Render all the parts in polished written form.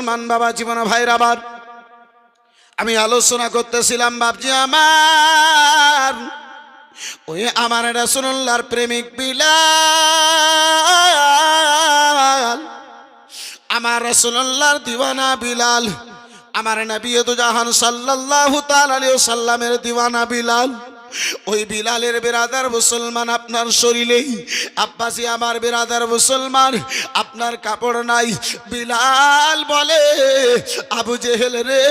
মুসলমান বাবা জীবন ভাইরা আবার আমি আলোচনা করতেছিলাম বাপজি আমার ওই আমার রাসূলুল্লাহর প্রেমিক বিলাল, আমার রাসূলুল্লাহর দিওয়ানা বিলাল, আমার নবী দু জাহান সাল্লাল্লাহু তাআলা আলাইহি ওয়াসাল্লামের দিওয়ানা বিলাল। ওই বিলালের বিরাদার মুসলমান আপনার শরীরে, আব্বাসী আমার বিরাদার মুসলমান আপনার কাপড় নাই। বিলাল বলে আবু জেহেল রে,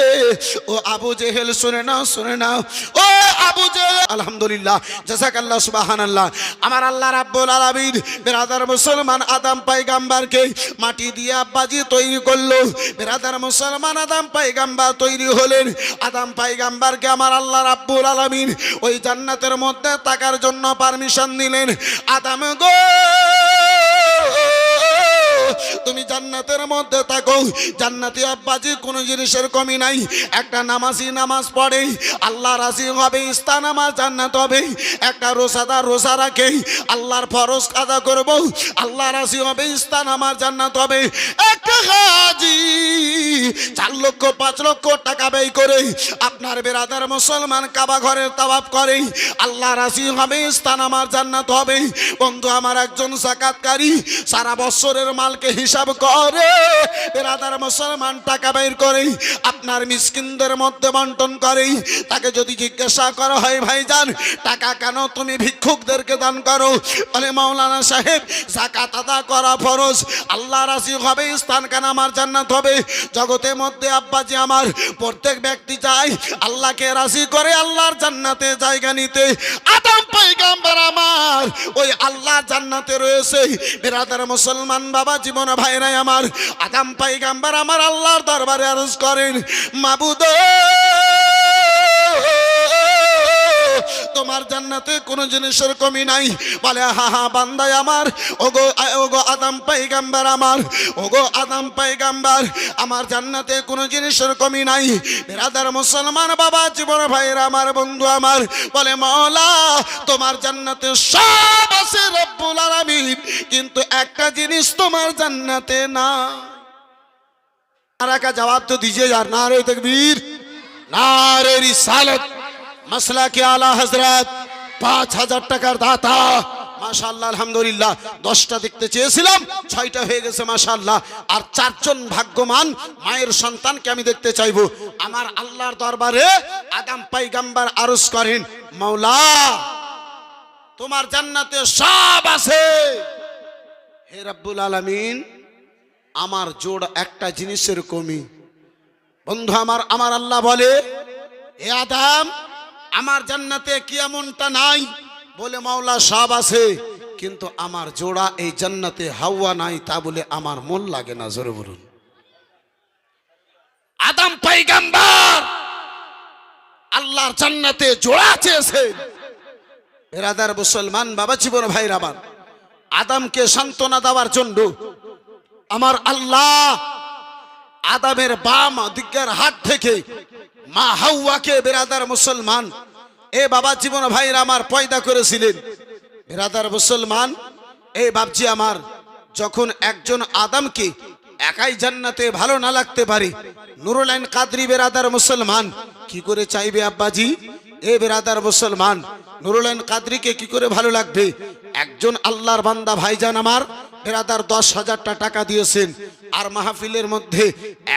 ও আবু জেহেল শুনে নাও, শুনে নাও, ও আবু জেহেল। আলহামদুলিল্লাহ, জাযাকাল্লাহ, সুবহানাল্লাহ। আমার আল্লাহ রাব্বুল আলামিন বিরাদার মুসলমান আদম পয়গম্বরকে মাটি দিয়ে আব্বাজি তৈরি করলো। বিরাদার মুসলমান আদম পয়গম্বর তৈরি হলেন। আদম পয়গম্বরকে আমার আল্লাহ রাব্বুল আলামিন ওই জান্নাতের মধ্যে থাকার জন্য পারমিশন দিলেন। আদম গো, তুমি জান্নাতের মধ্যে থাকো। জান্নাতে আব্বাজি কোনো জিনিসের কমি নাই। একটা নামাজি নামাজ পড়ে, আল্লাহ রাজি হবে, স্থান আমার জান্নাত হবে। একটা রোজাদার রোজা রাখে, আল্লাহর ফরজ আদা করব, আল্লাহ রাজি হবে, স্থান আমার জান্নাত হবে। একটা হাজি 4 লক্ষ 5 লক্ষ টাকা ব্যয় করে আপনার বিরাদার মুসলমান কাবা ঘরের তাওয়াফ করে, আল্লাহ রাজি হবে, স্থান আমার জান্নাত হবে। বন্ধু আমার একজন যাকাতকারী সারা বছরের মালকে হিসাব করে, বিরাদার মুসলমান টাকা বের করে আপনার মিসকিনদের মধ্যে বন্টন করে। তাকে যদি জিজ্ঞাসা করা হয় ভাইজান টাকা কেন তুমি ভিক্ষুকদেরকে দান করো, বলে মাওলানা সাহেব যাকাত আদা করা ফরজ, আল্লাহ রাজি হবে, স্থান কেন আমার জান্নাত হবে। জগতের মধ্যে আব্বাজি আমার প্রত্যেক ব্যক্তি চায় আল্লাহকে রাজি করে আল্লাহর জান্নাতে জায়গা নিতে। আদম পয়গম্বর আমার ওই আল্লাহর জান্নাতে রয়েছে। বিরাদার মুসলমান বাবা জীবন ভাইরাই আমার আদম পয়গম্বর আমার আল্লাহর দরবারে আরজ করেন, মাবুদ তোমার জান্নাতে কোনো জিনিসের কমি নাই। বলে হা হা বান্দায় আমার, ওগো ওগো আদম পয়গম্বর আমার, ওগো আদম পয়গম্বর আমার জান্নাতে কোনো জিনিসের কমি নাই। বিরাদার মুসলমান বাবা জীবন ভাইরা আমার বন্ধু আমার বলে মাওলা তোমার জান্নাতে সব আছে রব্বুল আলামিন, কিন্তু একটা জিনিস তোমার জান্নাতে না। আরা কা জবাব তো দিজিয়ে यार, নারে তাকবীর, নারে রিসালাত, মাসলা কে আলা হযরত 5000 টাকার দাতা। মাশাআল্লাহ, আলহামদুলিল্লাহ। 10টা দেখতে চেয়েছিলাম, 6টা হয়ে গেছে মাশাআল্লাহ। আর 4 জন ভাগ্যবান মায়ের সন্তানকে আমি দেখতে চাইবো। আমার আল্লাহর দরবারে আদম পয়গম্বর আরজ করেন, মাওলা তোমার জান্নাতে সব আছে, হে রব্বুল আলামিন আমার জোড় একটা জিনিসের কমি। বন্ধু আমার, আমার আল্লাহ বলে হে আদম আমার জান্নাতে কি এমনটা নাই? বলে মাওলা সব আছে, কিন্তু আমার জোড়া এই জান্নাতে হাওয়া নাই, তা বলে আমার মন লাগে না। জোরে বলুন। আদম পয়গম্বর আল্লাহর জান্নাতে জোড়া চেয়েছে। বিরাদার মুসলমান বাবা জীবন ভাইরা আমার আদমকে সান্ত্বনা দেওয়ার জন্য আমার আল্লাহ আদমের বাম দিকের হাত থেকে মা হাওয়াকে বিরাদার মুসলমান এ বাবা জীবন ভাইরা আমার পয়দা করেছিলেন। বিরাদার মুসলমান এ বাপজি আমার যখন একজন আদমকে একাই জান্নাতে ভালো না লাগতে পারে, নুরুল আইন কাদরি বিরাদার মুসলমান কি করে চাইবে আব্বাজি? এ বিরাদার মুসলমান নুরুল আইন কাদরিকে কি করে ভালো লাগবে? একজন আল্লাহর বান্দা ভাইজান আমার বিরাদার 10,000টা টাকা দিয়েছেন। আর মাহফিলের মধ্যে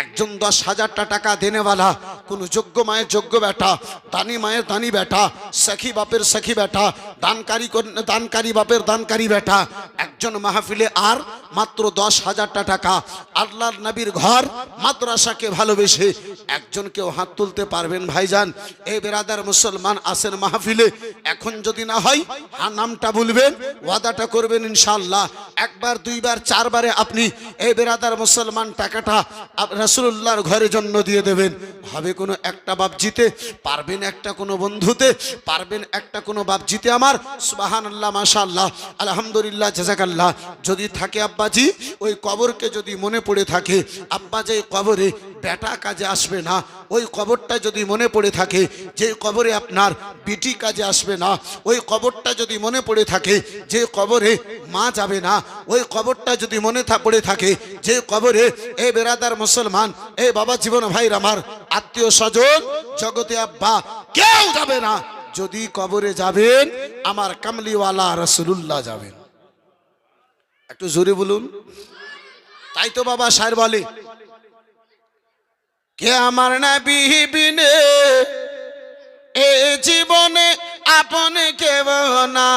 একজন 10,000টা টাকা দেনেওয়ালা কোন যোগ্য মায়ের যোগ্য বেটা, দানি মায়ের দানি বেটা, সখী বাপের সখী বেটা, দানকারী বাপের দানকারী বেটা একজন মাহফিলে আর মাত্র 10,000টা টাকা আল্লাহর নবীর ঘর মাদ্রাসাকে ভালোবেসে একজন কেউ হাত তুলতে পারবেন ভাইজান? এই বিরাদার মুসলমান আসেন মাহফিলে, এখন যদি না হয় হ্যাঁ নামটা বলবেন, ওয়াদাটা করবেন ইনশাআল্লাহ। একবার দুইবার চারবারে আপনি এই বিরাদার মুসলমান টাকাটা রাসূলুল্লাহর ঘরের জন্য দিয়ে দেবেন। হবে কোনো একটা বাপ জিতে, পারবেন একটা কোনো বন্ধুতে, পারবেন একটা কোনো বাপ জিতে আমার। সুবহানাল্লাহ, মাশাআল্লাহ, আলহামদুলিল্লাহ, জাযাকাল্লাহ। যদি থাকে আব্বাজি, ওই কবরকে যদি মনে পড়ে থাকে, আব্বা যে কবরে বেটা কাজে আসবে না, ওই কবরটা যদি মনে পড়ে থাকে, যে কবরে আপনার বিটি কাজে আসবে না, ওই কবরটা যদি মনে পড়ে থাকে, যে কবরে মা যাবে না, ওই কবরটা যদি মনে পড়ে থাকে, যে কবরে এ বেরাদার মুসলমান, এ বাবা জীবন ভাইর আমার, আত্মীয় স্বজন জগতে আব্বা কেউ যাবে না। যদি কবরে যাবেন, আমার কামলিওয়ালা রাসূলুল্লাহ যাবেন। একটু জোরে বলুন। তাই তো বাবা শায়ের বলে, কে আমার নবী বিনে এ জীবনে আপন কেব না।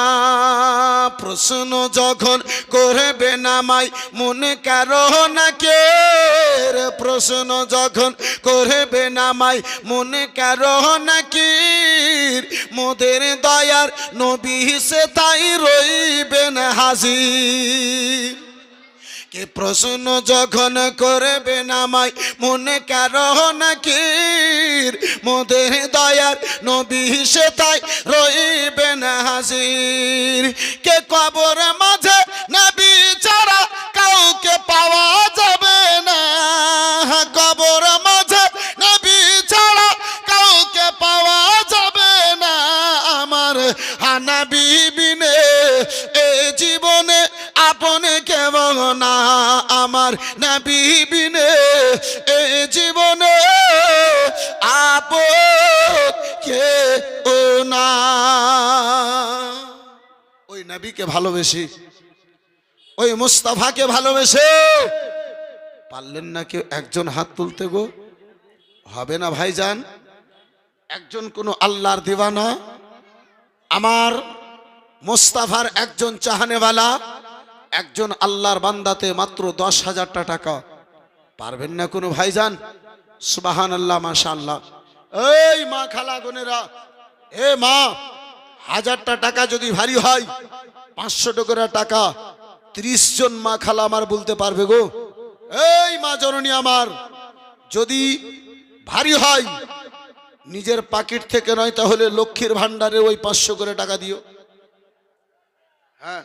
প্রশ্ন যখন করবে নামাই মনে কারো না কে, প্রশ্ন যখন করবে নামাই মনে কারো না কি, মোদের দয়ার নবী সে তাই রইবেন হাজির। কে প্রশ্ন যখন করবে নামাই মনে কারো নাকির, মোদের দয়ার নবী সে তাই রইবেন হাজির। কে কবর মাঝে নবী ছাড়া কাউকে পাওয়া যাবে না, কবর মাঝে নবী ছাড়া কাউকে পাওয়া যাবে না। আমার নবী বিনে এ জীবনে আপন কেব না, আমার নবী বিনে এ জীবনে আপন কেউ না। ওই নবীকে ভালোবেসে, ওই মুস্তাফাকে ভালোবেসে পারলেন না কেউ একজন হাত তুলতে গো? হবে না ভাইজান। একজন কোন আল্লাহর দিওয়ানা, আমার মুস্তাফার একজন চাহানেওয়ালা, একজন আল্লাহর বান্দাতে মাত্র 10,000 টাকা পারবেন না কোনো ভাইজান? সুবহানাল্লাহ, মাশাআল্লাহ। এই মা খালা বোনেরা, এ মা, 1000টা টাকা যদি ভারী হয়, 500 টাকা 30 জন মা খালা আমার বলতে পারবে গো? এই মা জননী আমার, যদি ভারী হয় নিজের পকেট থেকে নয়, তাহলে লক্ষ্মীর ভান্ডারে ওই 500 করে টাকা দিও। হ্যাঁ,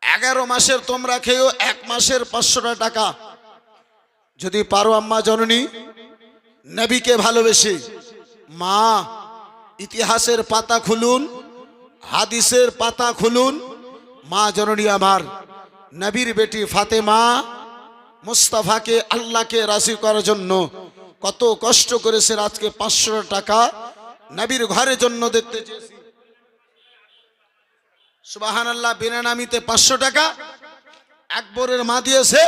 11 মাসের তোমরা খেয়েও 1 মাসের 500 টাকা যদি পারো আম্মা জননী, নবীকে ভালোবেসে। মা, ইতিহাসের পাতা খুলুন, হাদিসের পাতা খুলুন। মা জননী আমার, নবীর বেটি ফাতেমা মুস্তাফাকে আল্লাহকে রাজি করার জন্য কত কষ্ট করেছে। আজকে 500 টাকা নবীর ঘরের জন্য দেখতে চেয়েছি। সুবহানাল্লাহ, বেনামিতে 500 টাকা আকবরের মা দিয়েছে।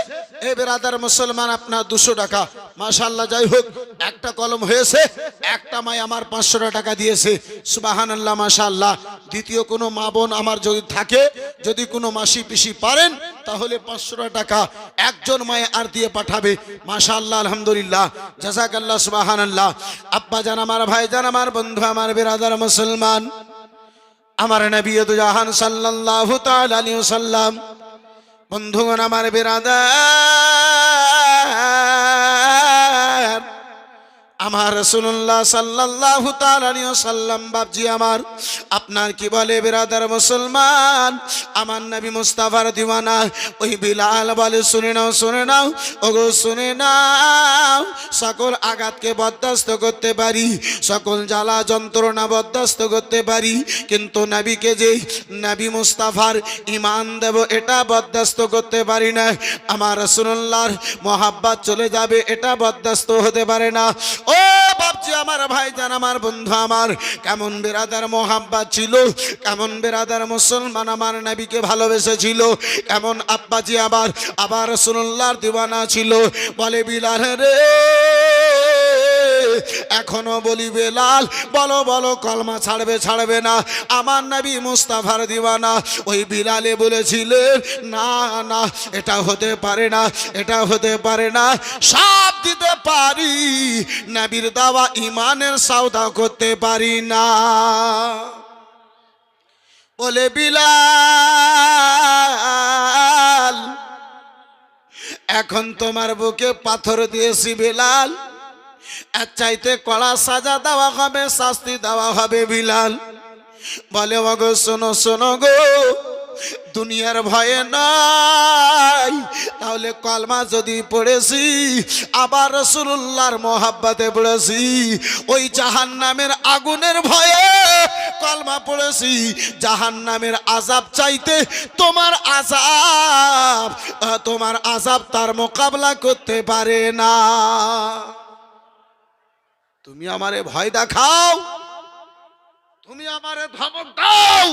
এ বেরাদার মুসলমান, আপনার 200 টাকা। মাশাআল্লাহ, যাই হোক, একটা কলম হয়েছে, একটা মাই আমার 500 টাকা দিয়েছে। সুবহানাল্লাহ, মাশাআল্লাহ। দ্বিতীয় কোনো মা বোন আমার যদি থাকে, যদি কোনো মাসি পিসি পারেন, তাহলে 500 টাকা একজন মায়ে আর দিয়ে পাঠাবে। মাশাআল্লাহ, আলহামদুলিল্লাহ, জাযাকাল্লাহ, সুবহানাল্লাহ। আব্বা জান আমার, ভাই জান আমার, বন্ধু আমার, বেরাদার মুসলমান, আমার নবী দু জাহান সাল্লাল্লাহু তাআলা আলাইহি ওয়াসাল্লাম, বন্ধুগণ আমার, বেরাদার আমার, রাসূলুল্লাহ সাল্লাল্লাহু তাআলা আলাইহি ওয়াসাল্লাম, বাপজি আমার, আপনার কি বলে বেরাদার মুসলমান, আমার নবী মুস্তাফার দিওয়ানা ওই বিলাল বলে, শুনে নাও, শুনে নাও, ওগো শুনে নাও, সকল আঘাতকে বরদাস্ত করতে পারি, সকল জ্বালা যন্ত্রণা বরদাস্ত করতে পারি, কিন্তু নবীকে যে নবী মুস্তাফার ঈমান দেব, এটা বরদাস্ত করতে পারি না। আমার রাসূলুল্লাহর মহব্বত চলে যাবে, এটা বরদাস্ত হতে পারে না। ও বাপজি আমার, ভাইজান আমার, বন্ধু আমার, কেমন বেরাদার মহব্বত ছিল, কেমন বেরাদার মুসলমান আমার নবীকে ভালোবেসেছিল, কেমন আব্বাজি আবার রাসূলুল্লাহর দিওয়ানা ছিল। বলে বিলাল রে, এখনো বলি বেলাল, বলো বলো, কলমা ছাড়বে ছাড়বে না? আমার নবী মুস্তাফার দিওয়ানা ওই বিলালে বলেছিলেন, না না, এটা হতে পারে না, এটা হতে পারে না, সব দিতে পারি, নবীর দাওয়া ঈমানের সওদা করতে পারি না। বলে বিলাল, এখন তোমার বুকে পাথর দিয়েছি বেলাল, এর চাইতে কড়া সাজা দেওয়া হবে, শাস্তি দেওয়া হবে বিলাল। বলে ওগো শোনো শোনো গো, দুনিয়ার ভয়ে নাই, তাহলে কলমা যদি পড়েছি, আবার রাসূলুল্লাহর মহব্বতে পড়েছি, ওই জাহান্নামের আগুনের ভয়ে কলমা পড়েছি, জাহান্নামের আযাব চাইতে তোমার আযাব তার মোকাবেলা করতে পারে না। তুমি আমারে ভয় দেখাও, তুমি আমারে ধমক দাও,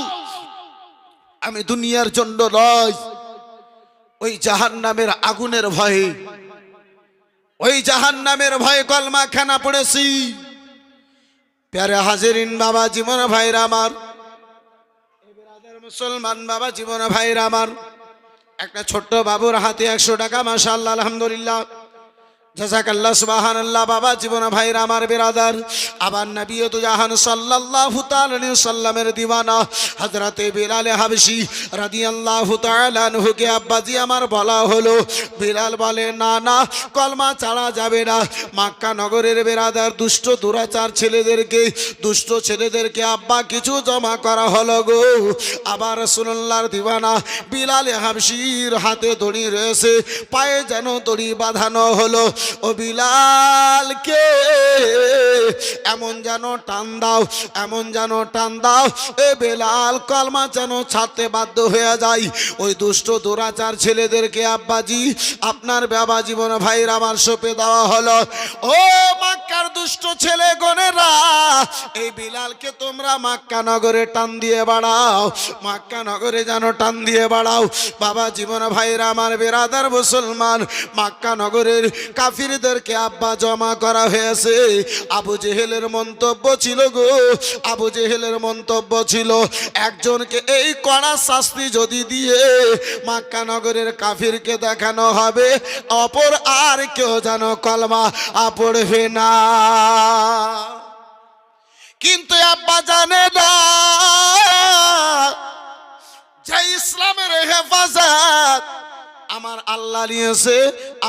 আমি দুনিয়ার জন্য নয়, ওই জাহান্নামের আগুনের ভয়ে, ওই জাহান্নামের ভয়ে কলমা খানা পড়েছি। প্যারে হাজিরিন বাবা জীবন ভাইরা আমার, মুসলমান বাবা জীবন ভাইরা আমার, একটা ছোট্ট বাবুর হাতে 100 টাকা, মাশাআল্লাহ আলহামদুলিল্লাহ, জাযাকাল্লাহ সুবহানাল্লাহ। বাবা জীবন ভাইরা আমার বিরাদার, আবার নবী তো জাহান সাল্লাল্লাহু তাআলা আলাইহি সাল্লামের দিওয়ানা হযরতে বিলাল হাবশী রাদিয়াল্লাহু তাআলা আনহুকে আব্বাজি আমার বলা হলো। বিলাল বলে না না, কলমা ছাড়া যাবে না। মক্কা নগরের বিরাদার দুষ্ট দুরাচার ছেলেদেরকে আব্বা কিছু জমা করা হলো গো। আবার রাসূলুল্লাহর দিওয়ানা বিলাল হাবশীর হাতে দড়ি রয়েছে, পায়ে যেন দড়ি বাঁধানো হলো। ও বিলালকে এমন যেন টান দাও, এমন যেন টান দাও, এ বিলাল কলমা যেন ছাড়তে বাধ্য হয়ে যায়। ওই দুষ্ট দুরাচার ছেলেদেরকে আব্বাজি আপনার বাবা জীবন ভাইয়ের আমার সঁপে দেওয়া হলো। ও মক্কার দুষ্ট ছেলে গনেরা, এই বিলালকে তোমরা মক্কা নগরে টান দিয়ে বাড়াও, মক্কা নগরে যেন টান দিয়ে বাড়াও। বাবা জীবন ভাইয়ের আমার বিরাদার মুসলমান, মক্কা নগরের কাফিরদেরকে আব্বা জমা করা হয়েছে। আবু জেহেলের মন্তব্য ছিল গো, আবু জেহেলের মন্তব্য ছিল, একজনকে এই কড়া শাস্তি যদি দিয়ে মক্কা নগরের কাফিরকে দেখানো হবে, অপর আর কেউ যেন কলমা পড়বে না। কিন্তু আব্বা জানে না যে ইসলামের হেফাজত আমার আল্লাহ নিয়েছে।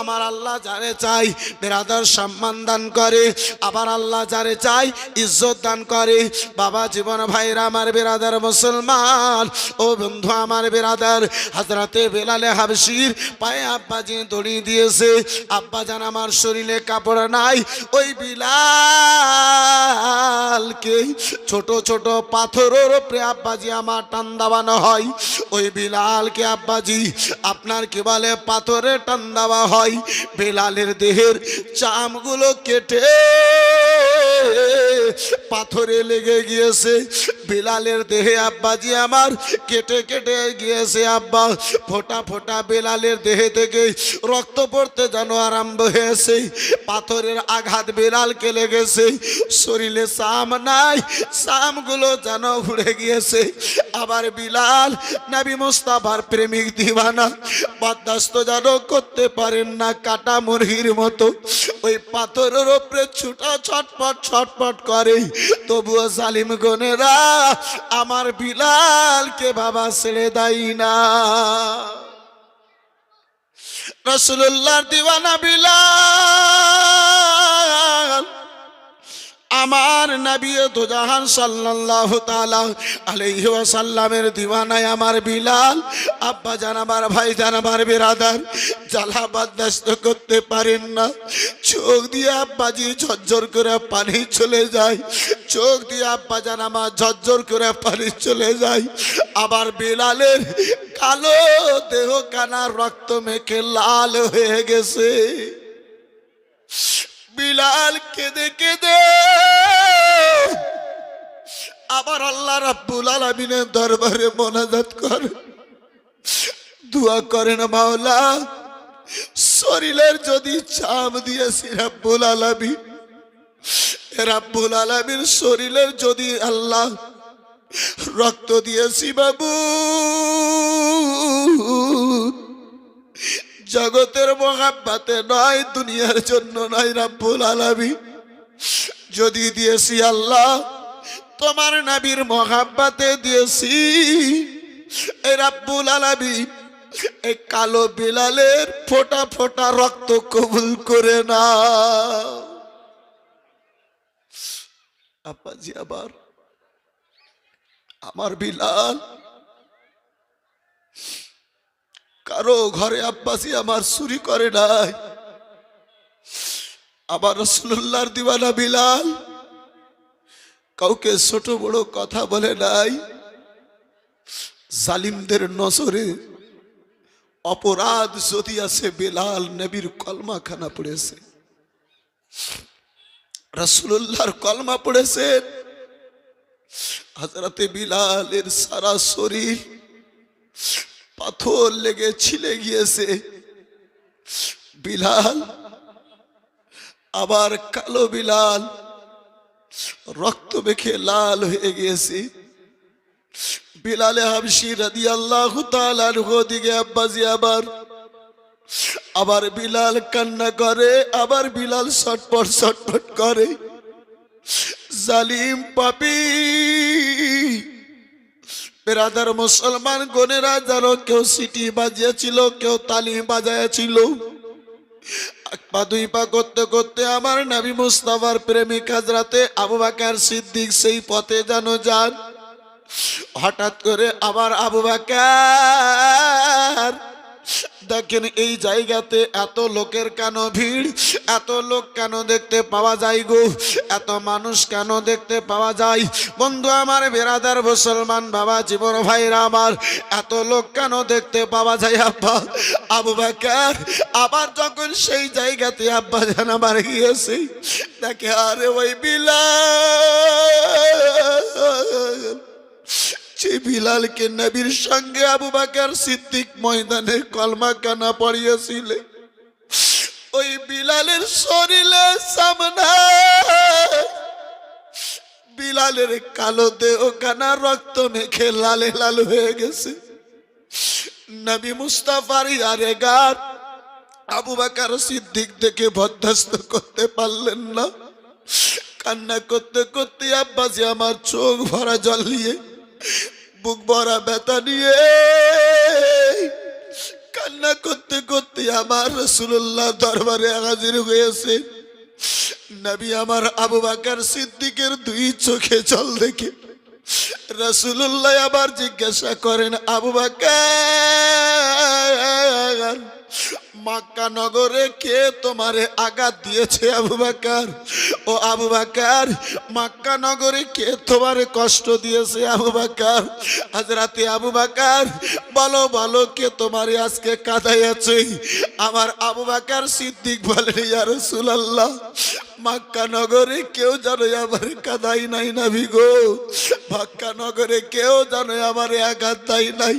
আমার আল্লাহ যারে চাই বেরাদার সম্মান দান করে, আবার আল্লাহ যারে চাই ইজ্জত দান করে। বাবা জীবন ভাইরা আমার বেরাদার মুসলমান, ও বন্ধু আমার বেরাদার, হযরতে বিলাল হাবশীর পায়ে আব্বাজি দড়ি দিয়েছে। আব্বা জান আমার শরীরে কাপড় নাই, ওই বিলালকে ছোট ছোট পাথরের উপরে আব্বাজি আমার টান দাবানো হয়। ওই বিলালকে আব্বাজি আপনার কি বলে পাথরে টান দেওয়া হয়। বিলালের দেহের চামগুলো কেটে পাথরে লেগে গিয়েছে। বিলালের দেহে আব্বাজি আমার কেটে কেটে গিয়েছে। আব্বা ফোঁটা ফোঁটা বিলালের দেহে থেকে রক্ত পড়তে যেন আরম্ভ হয়েছে। পাথরের আঘাত বিলালকে লেগেছে, শরীরে চাম নাই, চামগুলো যেন উড়ে গিয়েছে। আবার বিলাল নবী মুস্তাফার প্রেমিক দিওয়ানা, বরদাস্ত যেন করতে পারেন না, কাটা মুরগির মতো ওই পাথরের উপরে ছুটা ছটপট ছটপট করে। তবুও জালিম গনেরা আমার বিলালকে বাবা ছেড়ে দেয় না। রাসূলুল্লাহর দিওয়ানা বিলাল, আমার নবী দু জাহান সাল্লাল্লাহু তাআলা আলাইহি ওয়াসাল্লামের দিওয়ানায় আমার বিলাল। আব্বা জান আমার ভাই জান আমার বিরাদার, জ্বালা বরদাস্ত করতে পারেন না। চোখ দিয়ে আব্বাজি ঝরঝর করে পানি চলে যায়, চোখ দিয়ে আব্বা জান আমার ঝরঝর করে পানি চলে যায়। আবার বিলালের কালো দেহ কানা রক্ত মেখে লাল হয়ে গেছে। বিলাল কেঁদে কেঁদে আবার আল্লাহ রাব্বুল আলামিনের দরবারে মোনাজাত করে, দোয়া করেন, মাওলা শরীরের যদি চাম দিয়েছি রাব্বুল আলামিন শরীরের যদি আল্লাহ রক্ত দিয়েছি বাবু, জগতের মহাব্বতে নয়, দুনিয়ার জন্য নয় রাব্বুল আলামিন, যদি দিয়েছি আল্লাহ তোমার নবীর মহাব্বতে দিয়েছি। এই রাব্বুল আলামিন এই কালো বিলালের ফোঁটা ফোঁটা রক্ত কবুল করে না। আব্বাজি আবার আমার বিলাল কারো ঘরে আব্বাজি আমার চুরি করে নাই, আবার রাসূলুল্লাহর দিওয়ানা বিলাল কাউকে ছোট বড় কথা বলে নাই। জালিমদের নজরে অপরাধ যদি আছে, বিলাল নবীর কলমা খানা পড়েছে, রাসূলুল্লাহর কলমা পড়েছে। হযরতে বিলালের সারা শরীর পাথর লেগে ছিলে গিয়েছে। বিলাল আবার কালো বিলাল রক্ত মেখে লাল হয়ে গিয়েছে। বিলালে হাবশি রাদিয়াল্লাহু তাআলা আনহু দিকে আব্বাজি আবার বিলাল কান্না করে, আবার বিলাল ছটফট ছটফট করে। জালিম পাপী বেরাদার মুসলমান গনেরা যারা কেউ সিটি বাজিয়েছিল, কেউ তালি বাজাইছিল, এক পা দুই পা করতে করতে আমার নবী মুস্তাফার প্রেমিক হযরতে আবু বকর সিদ্দিক সেই পথে যেন যান। হঠাৎ করে আবার আবু বকর দেখেন এই জায়গাতে এত লোকের কেন ভিড়, এত লোক কেন দেখতে পাওয়া যায় গো, এত মানুষ কেন দেখতে পাওয়া যায়? বন্ধু আমার, বেরাদার মুসলমান বাবা জীবন ভাইরা আমার, এত লোক কেন দেখতে পাওয়া যায়? আব্বা আবু বকর আবার যখন সেই জায়গাতে আব্বা জান আমার গিয়েছে, দেখে আরে ওই বিলাল, যে বিলালকে নবীর সঙ্গে আবু বকর সিদ্দিক ময়দানে কলমা কানা পড়িয়েছিলে, ওই বিলালের শরীরের সামনে বিলালের কালো দেহ কানা রক্ত মেখে লালে লাল হয়ে গেছে। নবী মুস্তাফার ইয়ারে গার আবু বকর সিদ্দিক দেখে বরদাস্ত করতে পারলেন না। কান্না করতে করতে আব্বাজি আমার চোখ ভরা জল নিয়ে, বুক ভরা ব্যথা নিয়ে কান্না করতে করতে আমার রাসূলুল্লাহ দরবারে হাজির হয়েছে। নবী আমার আবু বকর সিদ্দিকের দুই চোখে জল দেখে রাসূলুল্লাহ আবার জিজ্ঞাসা করেন, আবু বকর মক্কা নগরে কে তোমারে আঘাত দিয়েছে? আবু বকর, ও আবু বকর মক্কা নগরে কে তোমারে কষ্ট দিয়েছে? আবু বকর, হযরতে আবু বকর বলো বলো কে তোমারে আজকে কাঁদাইয়াছে? আমার আবু বকর সিদ্দিক বলেন, ইয়া রাসূলুল্লাহ মক্কা নগরে কেউ যেন আমার কাঁদাই নাই নবী গো, মক্কা নগরে কেউ যেন আমার আঘাত দেয় নাই।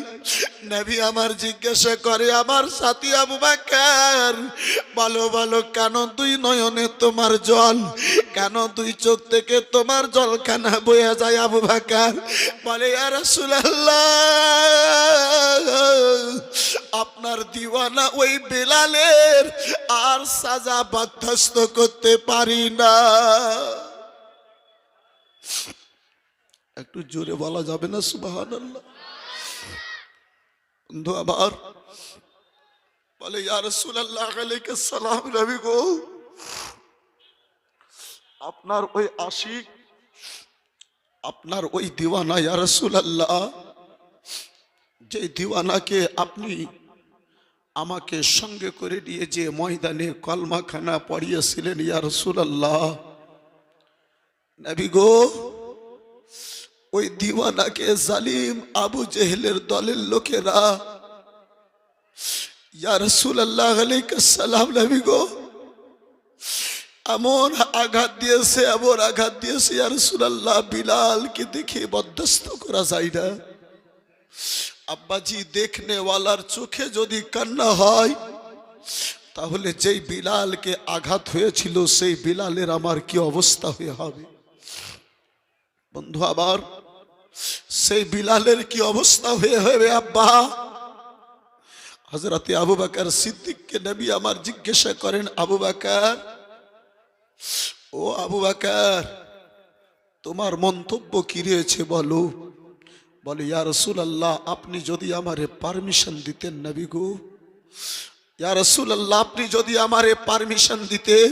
নবী আমার জিজ্ঞাসা করে, আমার সাথী আবু বকর বলো বলো কেন দুই নয়নে তোমার জল, কেন দুই চোখ থেকে তোমার জল কানা বয়ে যায়? আবু বকর বলে, ইয়া রাসূলুল্লাহ আপনার দিওয়ানা ওই বিলালের আর সাজা বরদাস্ত করতে পারি না। একটু জোরে বলা যাবে না সুবহানাল্লাহ? বন্ধু আবার বলে, ইয়া রাসূলুল্লাহ আলাইহিস সালাম, নবী গো আপনার ওই আশিক, আপনার ওই দিওয়ানা ইয়া রাসূলুল্লাহ, যে দিওয়ানাকে আপনি আমাকে সঙ্গে করে নিয়ে যে ময়দানে কলমাখানা পড়িয়েছিলেন ইয়া রাসূলুল্লাহ, নবী গো ওই দিওয়ানাকে জালিম আবু জেহেলের দলের লোকেরা ইয়া রাসূলুল্লাহ আলাইহিস সালাম, নবী গো এমন আঘাত দিয়েছে, এমন আঘাত দিয়েছে ইয়া রাসূলুল্লাহ, বিলালকে দেখে বরদাস্ত করা যায় না। আব্বাজি দেখনে ওয়ালার চোখে যদি কান্না হয়, তাহলে যেই বিলালকে আঘাত হয়েছিল সেই বিলালের আমার কি অবস্থা হয়ে হবে? বন্ধু আবার সেই বিলালের কি অবস্থা হয়ে হবে? আব্বা হযরতে আবু বকর সিদ্দিককে নবী আমার জিজ্ঞাসা করেন, আবু বকর, ও আবু বকর তোমার মন্তব্য কি রয়েছে বলো? বলে, ইয়া রাসূলুল্লাহ আপনি যদি আমারে পারমিশন দিতেন নবী গো, ইয়া রাসূলুল্লাহ আপনি যদি আমারে পারমিশন দিতেন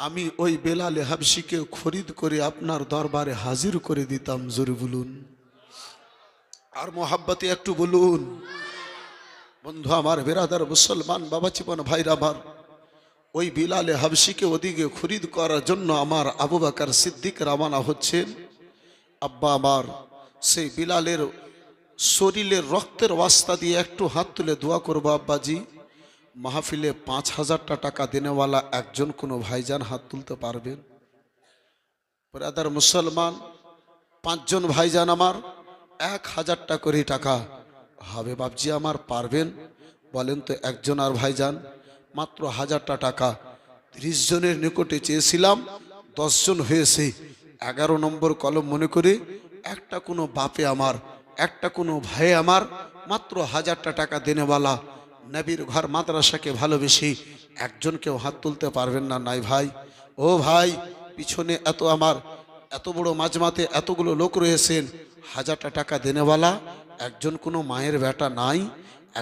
আমি ওই বেলালে হাবশিকে খরিদ করে আপনার দরবারে হাজির করে দিতাম। জোরে বলুন, আর মোহাব্বতে একটু বলুন। বন্ধু আমার, বেরাদার মুসলমান বাবা জীবন ভাইরা আমার, ওই বিলালে হাবশিকে ওদিকে খরিদ করার জন্য আমার আবু বকর সিদ্দিক রওনা হচ্ছেন। আব্বা আমার সেই বিলালের শরীরের রক্তের ওয়াস্তা দিয়ে একটু হাত তুলে দোয়া করবো। আব্বাজি, মাহফিলে 5,000 টাকা দেনেওয়ালা একজন কোনো ভাইজান হাত তুলতে পারবেন? ব্রাদার মুসলমান, 5 জন ভাইজান আমার 1,000 টাকা করে টাকা হবে। বাবজি আমার পারবেন? বলেন তো একজন। আর ভাইজান মাত্র 1,000 টাকা। 30 জনের নিকটে চেয়েছিলাম, 10 জন হয়েছে। 11 নম্বর কলম মনে করে একটা কোনো বাপে আমার, একটা কোনো ভাই আমার মাত্র 1,000 টাকা দেনেওয়ালা, নবীর ঘর মাদ্রাসাকে ভালোবেসে একজন কেউ হাত তুলতে পারবেন না? নাই ভাই। ও ভাই, পিছনে এত আমার এত বড় মাজমাতে এতগুলো লোক রয়েছেন, 1,000 টাকা দেনেওয়ালা একজন কোনো মায়ের বেটা নাই?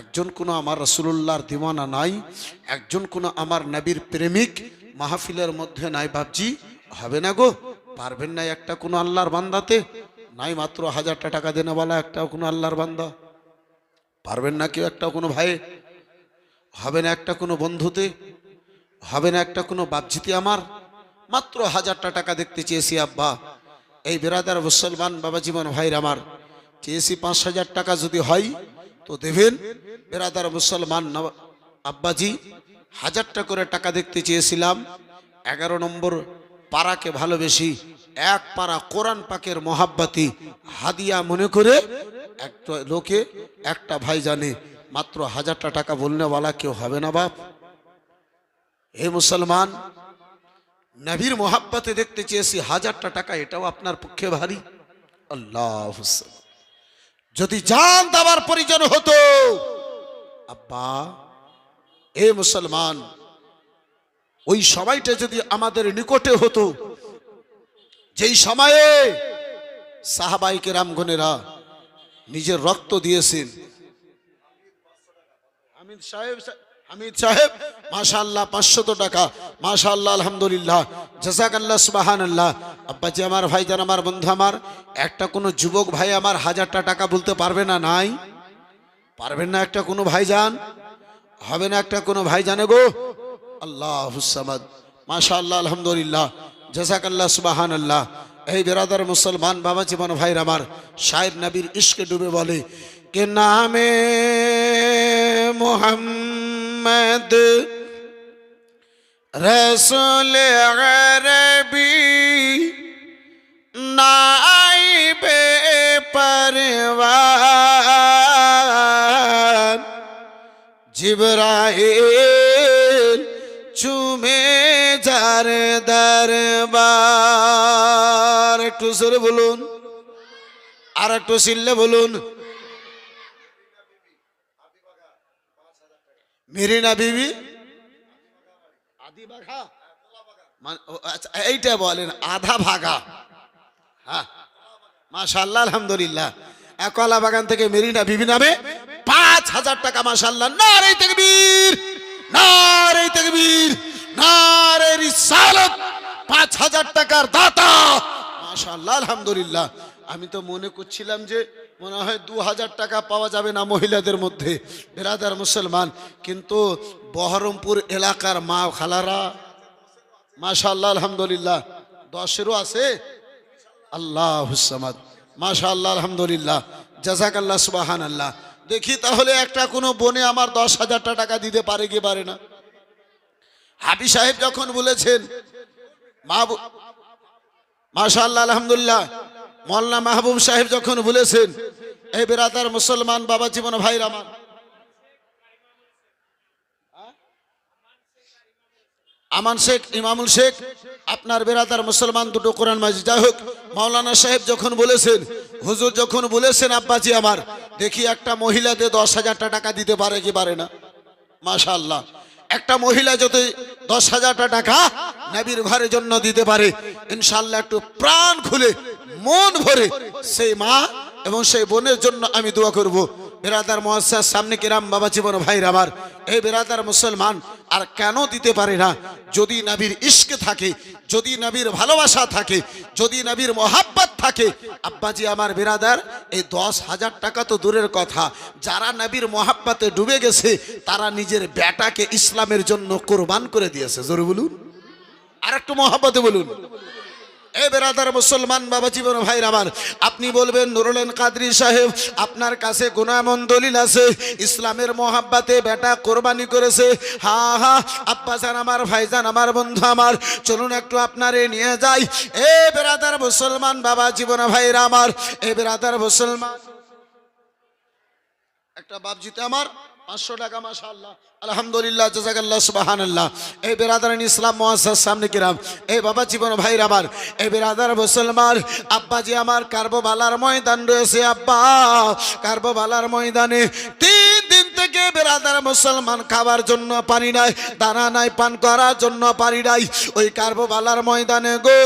একজন কোনো আমার রাসূলুল্লাহর দিওয়ানা নাই? একজন কোনো আমার নবীর প্রেমিক মাহফিলের মধ্যে নাই? বাপজি হবে না গো, পারবেন না একটা কোনো আল্লাহর বান্দাতে? নাই মাত্র 1,000 টাকা দেনেওয়ালা একটা কোনো আল্লাহর বান্দা? পারবেন না কেউ একটা কোনো ভাই? হবে না একটা কোনো বন্ধুতে? হবে না একটা কোনো বাপজিতে আমার? মাত্র 1,000 টাকা দেখতে চেয়েছি আব্বা। এই বেরাদার মুসলমান বাবা জীবন ভাইর আমার, চেয়েছি 5,000 টাকা যদি হয় তো দেবেন। বেরাদার মুসলমান আব্বাজি, 1,000 টাকা করে টাকা দেখতে চেয়েছিলাম। 11 নম্বর পাড়াকে ভালোবেসি, এক পাড়া কোরআন পাকের মোহাব্বতি হাদিয়া মনে করে একটা লোকে একটা ভাই জানে মাত্র 1,000 টাকা বলনেওয়ালা কেউ হবে না বাপ? হে মুসলমান, নবীর মোহাব্বতে দেখতে চেয়েছি, 1,000 টাকা এটাও আপনার পক্ষে ভারী? আল্লাহ, যদি জান দেওয়ার প্রয়োজন হতো আব্বা, এ মুসলমান, ওই সময়টা যদি আমাদের নিকটে হতো, যেই সময়ে সাহাবায়ে কেরামগণেরা নিজের রক্ত দিয়েছেন। হামিদ সাহেব মাশাআল্লাহ 500 টাকা, মাশাআল্লাহ, আলহামদুলিল্লাহ, জাযাকাল্লাহ, সুবহানাল্লাহ। আব্বাজি আমার, ভাইজান আমার, বন্ধু আমার, একটা কোনো যুবক ভাই আমার 1,000 টাকা বলতে পারবে না? নাই? পারবেন না একটা কোনো ভাইজান? হবে না একটা কোনো ভাইজানে গো? আল্লাহুস সামাদ, মাশাআল্লাহ, আলহামদুলিল্লাহ, জাযাকাল্লাহ, সুবহানাল্লাহ। এই বেরাদার মুসলমান বাবা জীবন ভাইর আমার, শায়ের নবীর ইশকে ডুবে বলে কে নামে মোহাম্মদ রসুল গরবি নাইবে পরওয়ার জিবরাইল চুমে যার দরবার। একটু জোরে বলুন, আর একটু চিল্লে বলুন। মেরিনা বিবি আদি বাঘা, আচ্ছা এইটা বলেন আধা ভাগা। হ্যাঁ, মাশাআল্লাহ, আলহামদুলিল্লাহ। কলা বাগান থেকে মেরিনা বিবি নামে 5,000 টাকা, মাশাআল্লাহ। নারে তাকবীর, নারে তাকবীর, নারে রিসালাত। 5,000 টাকার দাতা, মাশাআল্লাহ, আলহামদুলিল্লাহ। আমি তো মনে করছিলাম যে মনে হয় 2,000 টাকা পাওয়া যাবে না মহিলাদের মধ্যে। বেরাদার মুসলমান, কিন্তু বহরমপুর এলাকার মা খালারা মাশাআল্লাহ, আলহামদুলিল্লাহ, 10-এরও আছে। আল্লাহুস সামাদ, মাশাআল্লাহ, আলহামদুলিল্লাহ, জাযাকাল্লাহ, সুবহানাল্লাহ। দেখি তাহলে একটা কোনো বনে আমার 10,000 টাকা দিতে পারে কি পারে না? হাবি সাহেব যখন বলেছেন, মাশাআল্লাহ, আলহামদুলিল্লাহ, মওলানা মাহবুব সাহেব যখন বলেছেন, এই বেরাদার মুসলমান বাবা জীবন ভাইরা আমার, আমান শেখ, ইমামুল শেখ, আপনার বেরাদার মুসলমান দুটো কোরআন মাজিদ। যাই হোক, মওলানা সাহেব যখন বলেছেন, হুজুর যখন বলেছেন, আব্বাজি আমার, দেখি একটা মহিলাদের 10,000 টাকা দিতে পারে কি পারে না? মাশাআল্লাহ, একটা মহিলা যদি 10,000 টাকা নবীর ঘরের জন্য দিতে পারে, ইনশাআল্লাহ একটু প্রাণ খুলে মন ভরে সেই মা এবং সেই বোনের জন্য আমি দোয়া করব। বেরাদার মুআজ্জাজ সামনে কিরাম বাবা জীবন ভাইরা আমার, এই বেরাদার মুসলমান, আর কেন দিতে পারে না? যদি নবীর ইশক থাকে, যদি নবীর ভালোবাসা থাকে, যদি নবীর মোহাব্বত থাকে। আব্বাজি আমার বিরাদার, এই 10,000 টাকা তো দূরের কথা, যারা নবীর মোহাব্বতে ডুবে গেছে তারা নিজের বেটাকে ইসলামের জন্য কোরবান করে দিয়েছে। জোরে বলুন, আর একটু মোহাব্বতে বলুন। এ বেরাদার মুসলমান বাবা জীবন ভাইরা আমার, আপনি বলবেন নুরুল কাদরি সাহেব আপনার কাছে কোন এমন দলিল আছে ইসলামের মোহাব্বতে বেটা কোরবানি করেছে? হ্যাঁ হ্যাঁ আব্বাজান আমার, ভাইজান আমার, বন্ধু আমার, চলুন একটু আপনারে নিয়ে যাই। এ বেরাদার মুসলমান বাবা জীবন ভাইরা আমার, এ বেরাদার মুসলমান, একটা বাপজিতে আমার 500 টাকা মাশাআল্লাহ, আলহামদুলিল্লাহ, জাযাকাল্লাহ, সুবহানাল্লাহ। এই বেরাদারান ইসলাম মুআসসাস সামনে কিরাম, এই বাবা জীবন ভাইরা আমার, এই বেরাদার মুসলমান, আব্বাজি আমার কারবালার ময়দান রয়েছে। আব্বা কারবালার ময়দানে 3 দিন থেকে বেরাদার মুসলমান খাবার জন্য পানি নাই, দানা নাই, পান করার জন্য পানি নাই। ওই কারবালার ময়দানে গো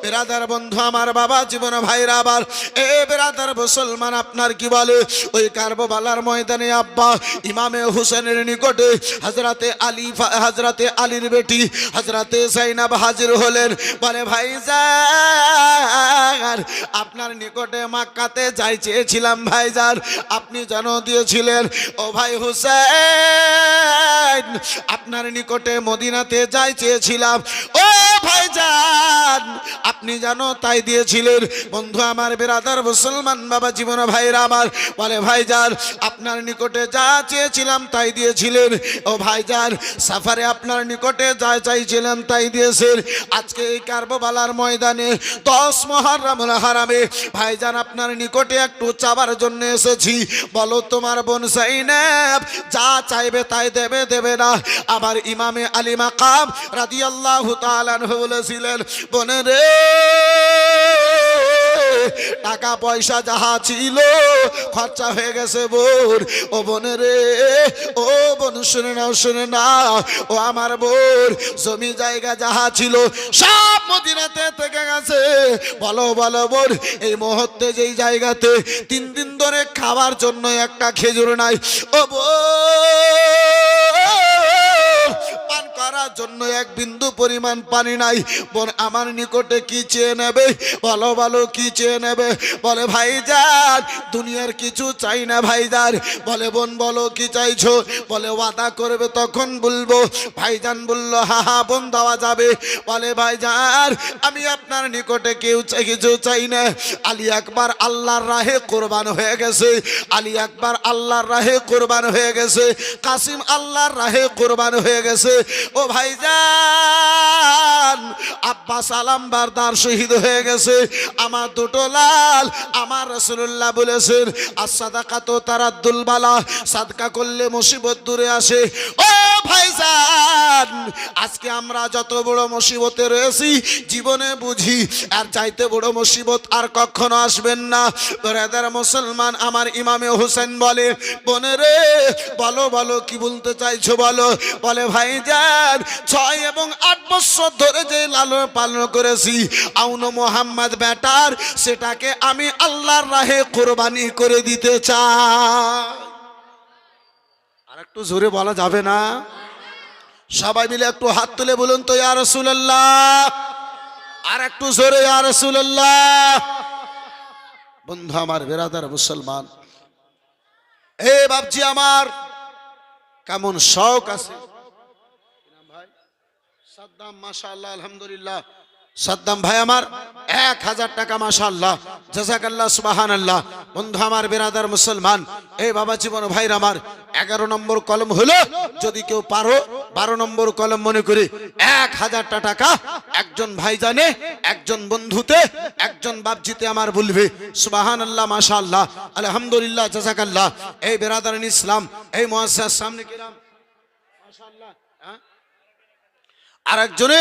বেরাদার বন্ধু আমার, বাবা জীবন ভাইরা আবার, এ বেরাদার মুসলমান, আপনার কি বলে ওই কারবালার ময়দানে আব্বা ইমামে হুসেনের নিকটে হযরতে আলীর বেটি হযরতে যায়েনব হাজির হলেন। বলে ভাইজান আপনার নিকটে মক্কাতে যাই চেয়েছিলাম ভাইজান, আপনি জানো দিয়েছিলেন। ও ভাই হুসেন আপনার নিকটে মদিনাতে যাই চেয়েছিলাম। ও ভাইজান আপনি জানো তাই দিয়েছিলেন। বন্ধু আমার বেরাদার মুসলমান বাবা জীবন ভাইরা আমার, বলে ভাইজান আপনার নিকটে যা চেয়েছিলাম তাই দিয়েছিলেন। ও ভাইজান সাফারে আপনার নিকটে যা চাইছিলাম তাই দিয়েছেন। আজকে এই কারবালার ময়দানে 10 মুহররমুল হারামে ভাইজান আপনার নিকটে একটু চাবার জন্য এসেছি। বলো তোমার বোন যায়েনব যা চাইবে তাই দেবে, দেবে না? আমার ইমামে আলী মাকাম রাদিয়াল্লাহু তাআলা আনহু বলেছিলেন, বোনে রে টাকা পয়সা যাহা ছিল খরচা হয়ে গেছে বোন। ও বোনে রে, ও বোন শুনে নাও, শুনে নাও, ও আমার বোন জমি জায়গা যাহা ছিল সব মদিনাতে থেকে গেছে। বলো বলো বোন, এই মুহূর্তে যেই জায়গাতে 3 দিন ধরে খাবার জন্য একটা খেজুর নাই, ও পান করার জন্য 1 বিন্দু পরিমাণ পানি নাই। বোন আমার নিকটে কি চেয়ে নেবে? বলো বলো কি চেয়ে নেবে? বলে ভাইজান দুনিয়ার কিছু চাই না ভাইজান। বলে বোন বলো কি চাইছো? বলে ওয়াদা করবে তখন বলবো। ভাইজান বলল হা হা বোন দেওয়া যাবে। বলে ভাইজান আমি আপনার নিকটে কিছু চাই না। আলী আকবার আল্লাহর রাহে কোরবান হয়ে গেছে, আলী আকবার আল্লাহর রাহে কোরবান হয়ে গেছে, কাসিম আল্লাহর রাহে কোরবান হয়ে গেছে। ও ভাইজান আব্বাস আলমবারদার শহীদ হয়ে গেছে। আমার দুটো লাল, আমার রাসূলুল্লাহ বলেছেন as-সাদাকাতু তারাদ্দুল বালা, সাদকা করলে মুসিবত দূরে আসে। ও ভাইজান আজকে আমরা যত বড় মুসিবতে রয়েছি জীবনে বুঝি আর চাইতে বড় মুসিবত আর কখনো আসবেন না। ব্রাদার মুসলমান আমার ইমামে হোসেন বলে, বোনে রে বলো বলো কি বলতে চাইছো বলো। বলে ভাইজান 6 এবং 8 বছর ধরে যে লালন পালন করেছি আউনো মোহাম্মদ বেটার, সেটাকে আমি আল্লাহর রাহে কোরবানি করে দিতে চাই। আর একটু জোরে বলা যাবে না? সবাই মিলে একটু হাত তুলে বলুন তো ইয়া রাসূলুল্লাহ। আর একটু জোরে ইয়া রাসূলুল্লাহ। বন্ধু আমার বেরাদার মুসলমান, এ বাপজি আমার কেমন শখ আছে ভাই। সাদ্দাম মাশাআল্লাহ আলহামদুলিল্লাহ, সাদ্দাম ভাই আমার 1000 টাকা মাশাআল্লাহ, জাযাকাল্লাহ, সুবহানাল্লাহ। বন্ধু আমার বেরাদার মুসলমান, এই বাবা জীবন ভাইরা আমার 11 নম্বর কলম হলো, যদি কেউ পারো 12 নম্বর কলম মনে করে 1000 টাকা একজন ভাইজানে, একজন বন্ধুতে, একজন বাপজিতে আমার বলবে। সুবহানাল্লাহ, মাশাআল্লাহ, আলহামদুলিল্লাহ, জাযাকাল্লাহ। এই বেরাদারান ইসলাম, এই মুআসসাস সামনে কিরাম মাশাআল্লাহ। আর একজনে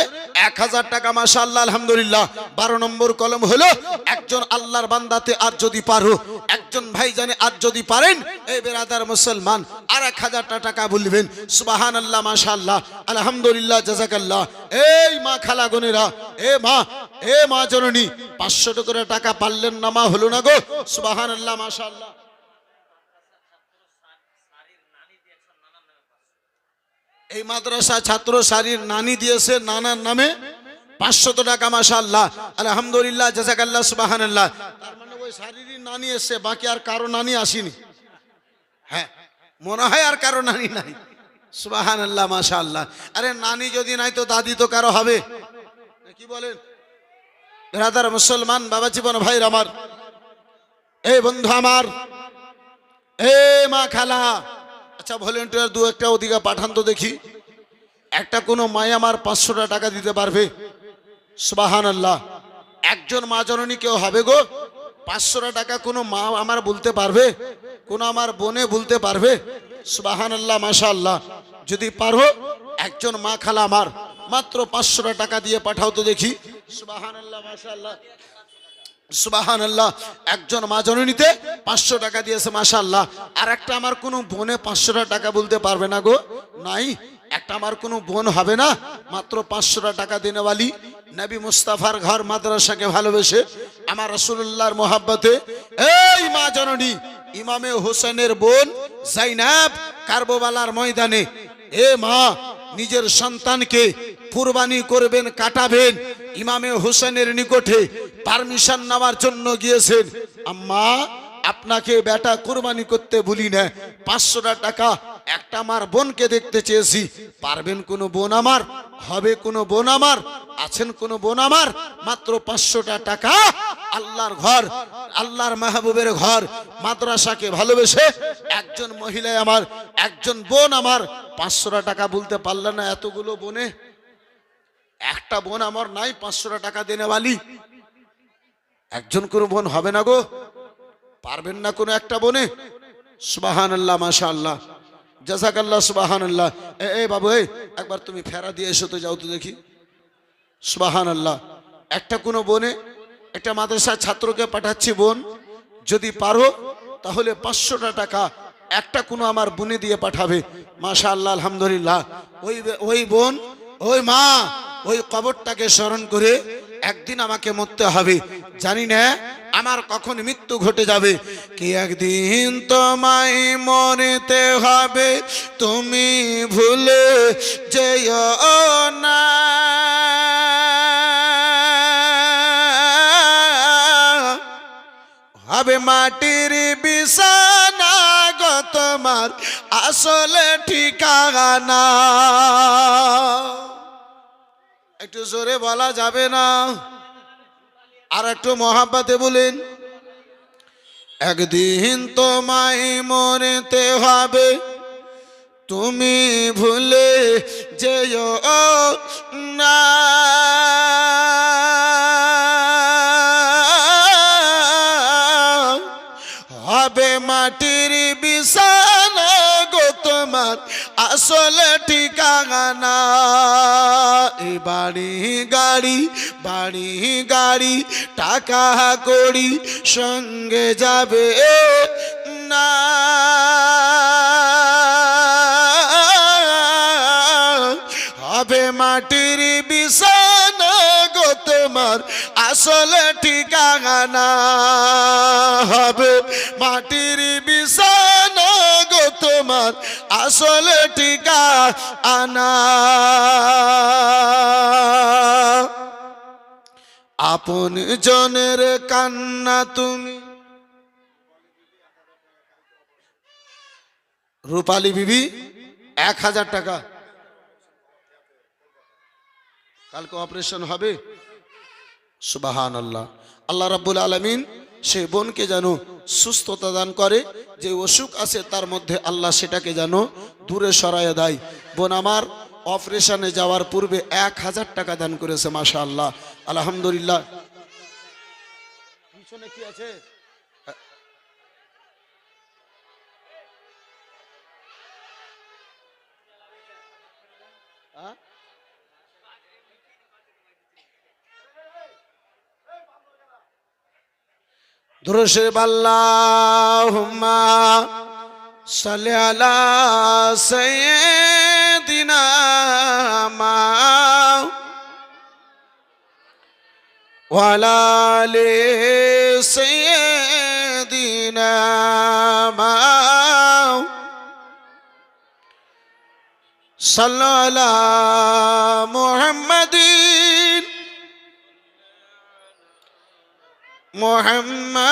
1000 টাকা মাশাআল্লাহ, আলহামদুলিল্লাহ। 12 নম্বর কলম হলো একজন আল্লাহর বান্দাতে, আর যদি পারো একজন ভাইজানে, আর যদি পারেন এই বেরাদার মুসলমান আর 1000 টাকা বলবেন। সুবহানাল্লাহ, মাশাআল্লাহ, আলহামদুলিল্লাহ, জাযাকাল্লাহ। এই মা খালা বোনেরা, এ মা জননী 500 করে টাকা পারলেন না মা, হলো না গো। সুবহানাল্লাহ, মাশাআল্লাহ। এই মাদ্রাসা ছাত্র সারির নানি দিয়েছে নানার নামে 500 টাকা মাশাআল্লাহ আলহামদুলিল্লাহ জাযাকাল্লাহ সুবহানাল্লাহ। তার মানে ওই সারিরই নানি এসে, বাকি আর কারো নানি আসেনি। হ্যাঁ মনে হয় আর কারো নানি নাই। সুবহানাল্লাহ মাশাআল্লাহ। আরে নানি যদি নাই তো দাদি তো কারো হবে, কি বলেন ব্রাদার মুসলমান বাবা জীবন ভাইর আমার, এই বন্ধু আমার, এ মা খালা, আচ্ছা ভলেন্টিয়ার দু একটা ওদিকে পাঠান তো দেখি। একটা কোনো মাই আমার 500 টাকা দিতে পারবে? সুবহানাল্লাহ। একজন মা জননী কেউ হবে গো? 500 টাকা কোনো মা আমার বলতে পারবে? কোন আমার বোনে বলতে পারবে? সুবহানাল্লাহ মাশাআল্লাহ। যদি পারো একজন মা খালা আমার মাত্র 500 টাকা দিয়ে পাঠাও তো দেখি। সুবহানাল্লাহ মাশাআল্লাহ সুবহানাল্লাহ। একজন মা জননীতে 500 টাকা দিয়েছে মাশাআল্লাহ। আর একটা আমার কোনো বোনে 500 টাকা বলতে পারবে না গো? নাই। একটা আমার কোনো বোন হবে না মাত্র 500 টাকা দেনেওয়ালি? নবী মুস্তাফার ঘর মাদ্রাসাকে ভালোবেসে আমার রাসূলুল্লাহর মোহাব্বতে এই মা জননী ইমামে হোসেনের বোন জাইনাব কারবালার ময়দানে, এ মা নিজের সন্তানকে কুরবানি করবেন, কাটাবেন, ইমামে হোসেনের নিকটে পারমিশন নেওয়ার জন্য গিয়েছেন। আম্মা আপনাকে বেটা কুরবানি করতে বলি না, 500 টাকা একটা আমার বোনকে দেখতে চেয়েছি, পারবেন কোনো বোন আমার? হবে কোনো বোন আমার? আছেন কোনো বোন আমার? মাত্র 500 টাকা আল্লাহর ঘর, আল্লাহর মাহবুবের ঘর মাদ্রাসাকে ভালোবেসে একজন মহিলা আমার, একজন বোন আমার 500 টাকা বলতে পারলে না? এতগুলো বোনে একটা বোন আমার নাই 500 টাকা দেনেওয়ালি? একজন কোনো বোন হবে না গো? পারবেন না কোনো একটা বোনে? সুবহানাল্লাহ মাশাআল্লাহ জাযাকাল্লাহ সুবহানাল্লাহ। এ বাবু এই একবার তুমি ফেরা দিয়ে এসো তো, যাও তো দেখি। সুবহানাল্লাহ। একটা কোনো বোনে, একটা মাদ্রাসার ছাত্রকে পাঠাচ্ছি বোন, যদি পারো তাহলে 500 টাকা একটা কোনো আমার বোনে দিয়ে পাঠাবে মাশাআল্লাহ আলহামদুলিল্লাহ। ওই বোন, ওই মা, ওই কবরটাকে স্মরণ করে একদিন আমাকে মরতে হবে। জানি না আমার কখন মৃত্যু ঘটে যাবে। কি একদিন তোমায় মরতে হবে, তুমি ভুলে যেও না। হবে মাটির বিছানা গো তোমার আসলে ঠিকানা। একটু জোরে বলা যাবে না? আর একটু মহাব্বতে বলেন। একদিন তোমায় মরতে হবে, তুমি ভুলে যেও না। হবে মাটির বিছানা গো তোমার আসলে ঠিকানা। এই বাড়ি গাড়ি, বাড়ি গাড়ি, টাকা কড়ি সঙ্গে যাবে না। হবে মাটির বিছানা গো তোমার আসলে ঠিকানা। হবে মাটির বিছানা গো তোমার আসলে ঠিকানা। আপন জনের কান্না তুমি। রূপালী বিবি 1000 টাকা, কালকে অপারেশন হবে। সুবহানাল্লাহ। আল্লাহ রাব্বুল আলামিন সেই বোনকে যেন সুস্থতা দান করে, যে অসুখ আছে তার মধ্যে আল্লাহ সেটাকে যেন দূরে সরাইয়া দেয়। বোন আমার অপারেশনে যাওয়ার পূর্বে 1000 টাকা দান করেছে মাশাআল্লাহ আলহামদুলিল্লাহ। পিছনে কি আছে? দুরূদ আল্লাহুম্মা সাল্লি আলা সাইয়্যিদিনা ওয়া আলা আলি সাইয়্যিদিনা সাল্লু আলা মুহাম্মাদিন মুহাম্মাদ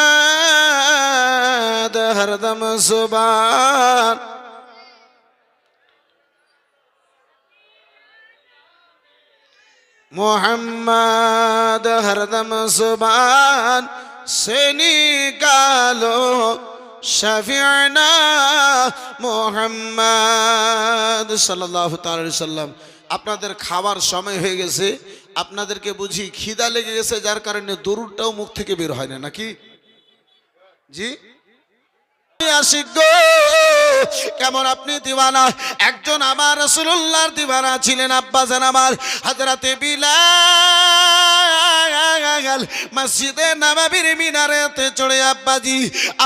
হরদম সুবান मोहम्मद हरदम जुबान से निकालो शफीअना मोहम्मद सल्लल्लाहु ताআলা আলাইহি সাল্লাম। আপনাদের খাবার সময় হয়ে গেছে, আপনাদেরকে বুঝি খিদা লেগে গেছে, যার কারণে দরুদটাও মুখ থেকে বের হয় না নাকি জি? আশিক গো, কেমন আপনি দিওয়ানা? একজন আমার রাসূলুল্লাহর দিওয়ানা ছিলেন আব্বাজান আমার হযরতে বিলাল। মসজিদে নববীর মিনারেতে চড়ে আব্বাজি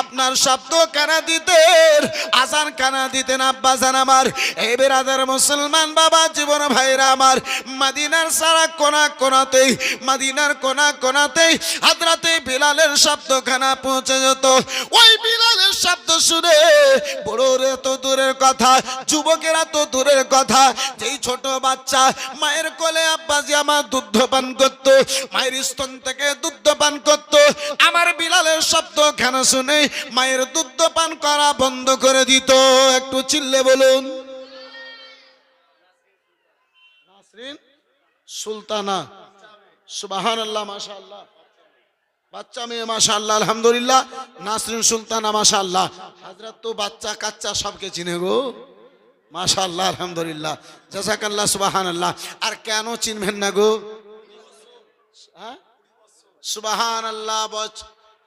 আপনার শব্দ কানা দিতেন, আজান কানা দিতেন আব্বাজান আমার। এই বিরাদার মুসলমান বাবা জীবন ভাইরা আমার, মদিনার সারা কোনা কোনাতেই, মদিনার কোনা কোনাতেই হযরতে বিলালের শব্দ খানা পৌঁছে যেত। ওই বিলালের শব্দ শুনে বড়রা তো দূরের কথা, যুবকেরা তো দূরের কথা, যেই ছোট বাচ্চা মায়ের কোলে আব্বাজি আমার দুধ পান করতো, মায়ের স্তন থেকে দুধ পান করতো, আমার বিলালের শব্দ কেন শুনে মায়ের দুধ পান করা বন্ধ করে দিত। একটু চিল্লে বলুন নাসরিন সুলতানা সুবহানাল্লাহ মাশাআল্লাহ। বাচ্চা মেয়ে মাশাআল্লাহ আলহামদুলিল্লাহ। নাসরিন সুলতানা মাশাআল্লাহ। হযরত তো বাচ্চা কাচ্চা সবকে চিনে গো মাশাআল্লাহ আলহামদুলিল্লাহ জাযাকাল্লাহ সুবহানাল্লাহ। আর কেন চিনবেন না গো? হ্যাঁ সুবহানাল্লাহ।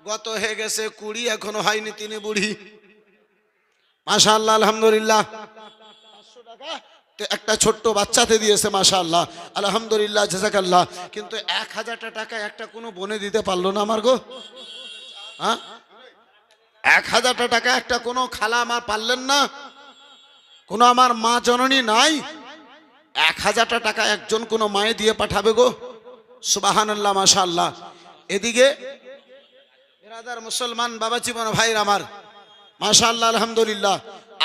গত হয়ে গেছে 20, এখনো হয়নি, তিনি বুড়ি মাশাআল্লাহ আলহামদুলিল্লাহ। 500 টাকা একটা ছোট্ট বাচ্চাতে দিয়েছে মাশাআল্লাহ আলহামদুলিল্লাহ জাযাকাল্লাহ। কিন্তু 1000 টাকা একটা কোনো বনে দিতে পারলো না আমার গো। হ্যাঁ 1000 টাকা একটা কোনো খালা আমার পারলেন না? কোনো আমার মা জননী নাই? 1000 টাকা একজন কোনো মায়ে দিয়ে পাঠাবে গো সুবহানাল্লাহ মাশাআল্লাহ। এদিকে বিরাদার মুসলমান বাবা জীবন ভাইর আমার মাশাআল্লাহ আলহামদুলিল্লাহ।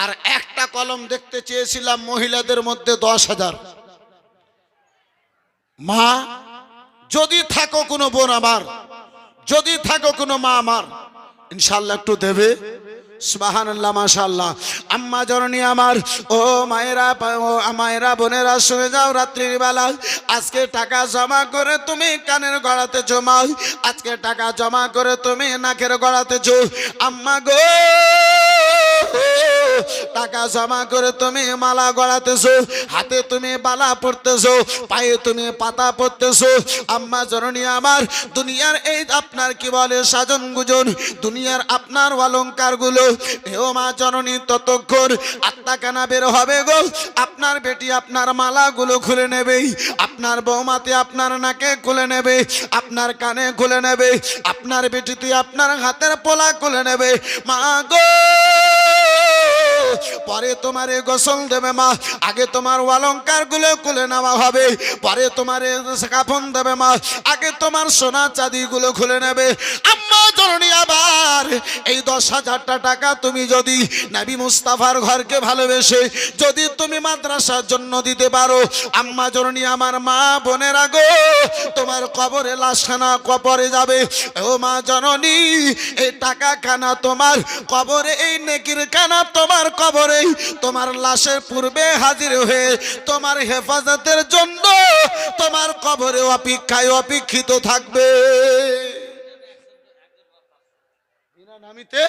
আর একটা কলম দেখতে চেয়েছিলাম মহিলাদের মধ্যে 10,000। মা যদি থাকো কোনো বোন আমার, যদি থাকো কোনো মা আমার, ইনশাআল্লাহ একটু দেবে সুবহানাল্লাহ মাশাআল্লাহ। আম্মা জননী আমার, ও মায়েরা, ও মায়েরা বোনেরা শুনে যাও, রাত্রির বেলা আজকে টাকা জমা করে তুমি কানের গড়াতে জমাও, আজকে টাকা জমা করে তুমি নাকের গড়াতে জো। আম্মা গো টাকা জমা করে তুমি মালা গড়াতেছো, হাতে তুমি বালা পড়তেছো, পায়ে তুমি পাতা পড়তেছো। আম্মা জননী আমার, দুনিয়ার এই আপনার কি বলে সাজন গুজন, দুনিয়ার আপনার অলংকার গুলো, ও মা জননী ততক্ষণ আত্মা কানা বের হবে গো, আপনার বেটি আপনার মালা গুলো খুলে নেবে, আপনার বৌমাতে আপনার নাকে খুলে নেবে, আপনার কানে খুলে নেবে, আপনার বেটিতে আপনার হাতের পোলা খুলে নেবে। মা গো পরে তোমারে গোসল দেবে মা, আগে তোমার অলংকার গুলো খুলে নেওয়া হবে, পরে তোমারে কাফন দেবে মা, আগে তোমার সোনা চাঁদি গুলো খুলে নেবে। আম্মা জননী আবার এই 10,000 টাকা তুমি যদি নবী মুস্তাফার ঘরকে ভালোবেসে যদি তুমি মাদ্রাসার জন্য দিতে পারো, আম্মা জননী আমার, মা বোনেরা গো, তোমার কবরে লাশখানা কবরে যাবে। ও মা জননী, এই টাকা খানা তোমার কবরে, এই নেকির খানা তোমার কবরে, তোমার লাশের পূর্বে হাজির হয়ে তোমার হেফাজতের জন্য তোমার কবরে অপেক্ষায় অপেক্ষিত থাকবে। নামিতে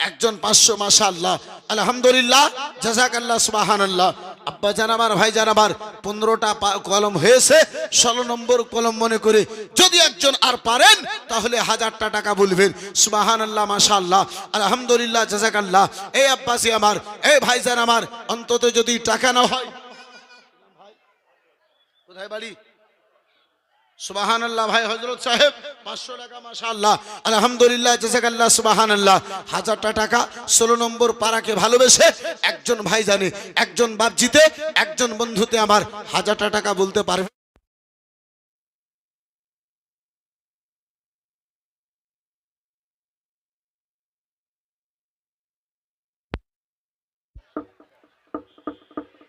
একজন 500 মাশাআল্লাহ আলহামদুলিল্লাহ জাযাকাল্লাহ সুবহানাল্লাহ। আব্বা জান আমার, ভাই জান আমার, 15টা কলম হয়েছে, 16 নম্বর কলম মনে করে যদি একজন আর পারেন তাহলে 1000 টাকা বলবেন সুবহানাল্লাহ মাশাআল্লাহ আলহামদুলিল্লাহ জাযাকাল্লাহ। এই আব্বাসি আমার, এই ভাই জান আমার, অন্তত যদি টাকা না হয়, কোথায় বাড়ি? সুবহানাল্লাহ ভাই হযরত সাহেব 500 টাকা মাশাআল্লাহ আলহামদুলিল্লাহ জাযাকাল্লাহ সুবহানাল্লাহ। 1000 টাকা 16 নম্বর পারাকে ভালোবেসে একজন ভাই জানে, একজন বাপ জিতে, একজন বন্ধুতে আমার 1000 টাকা বলতে পারবে।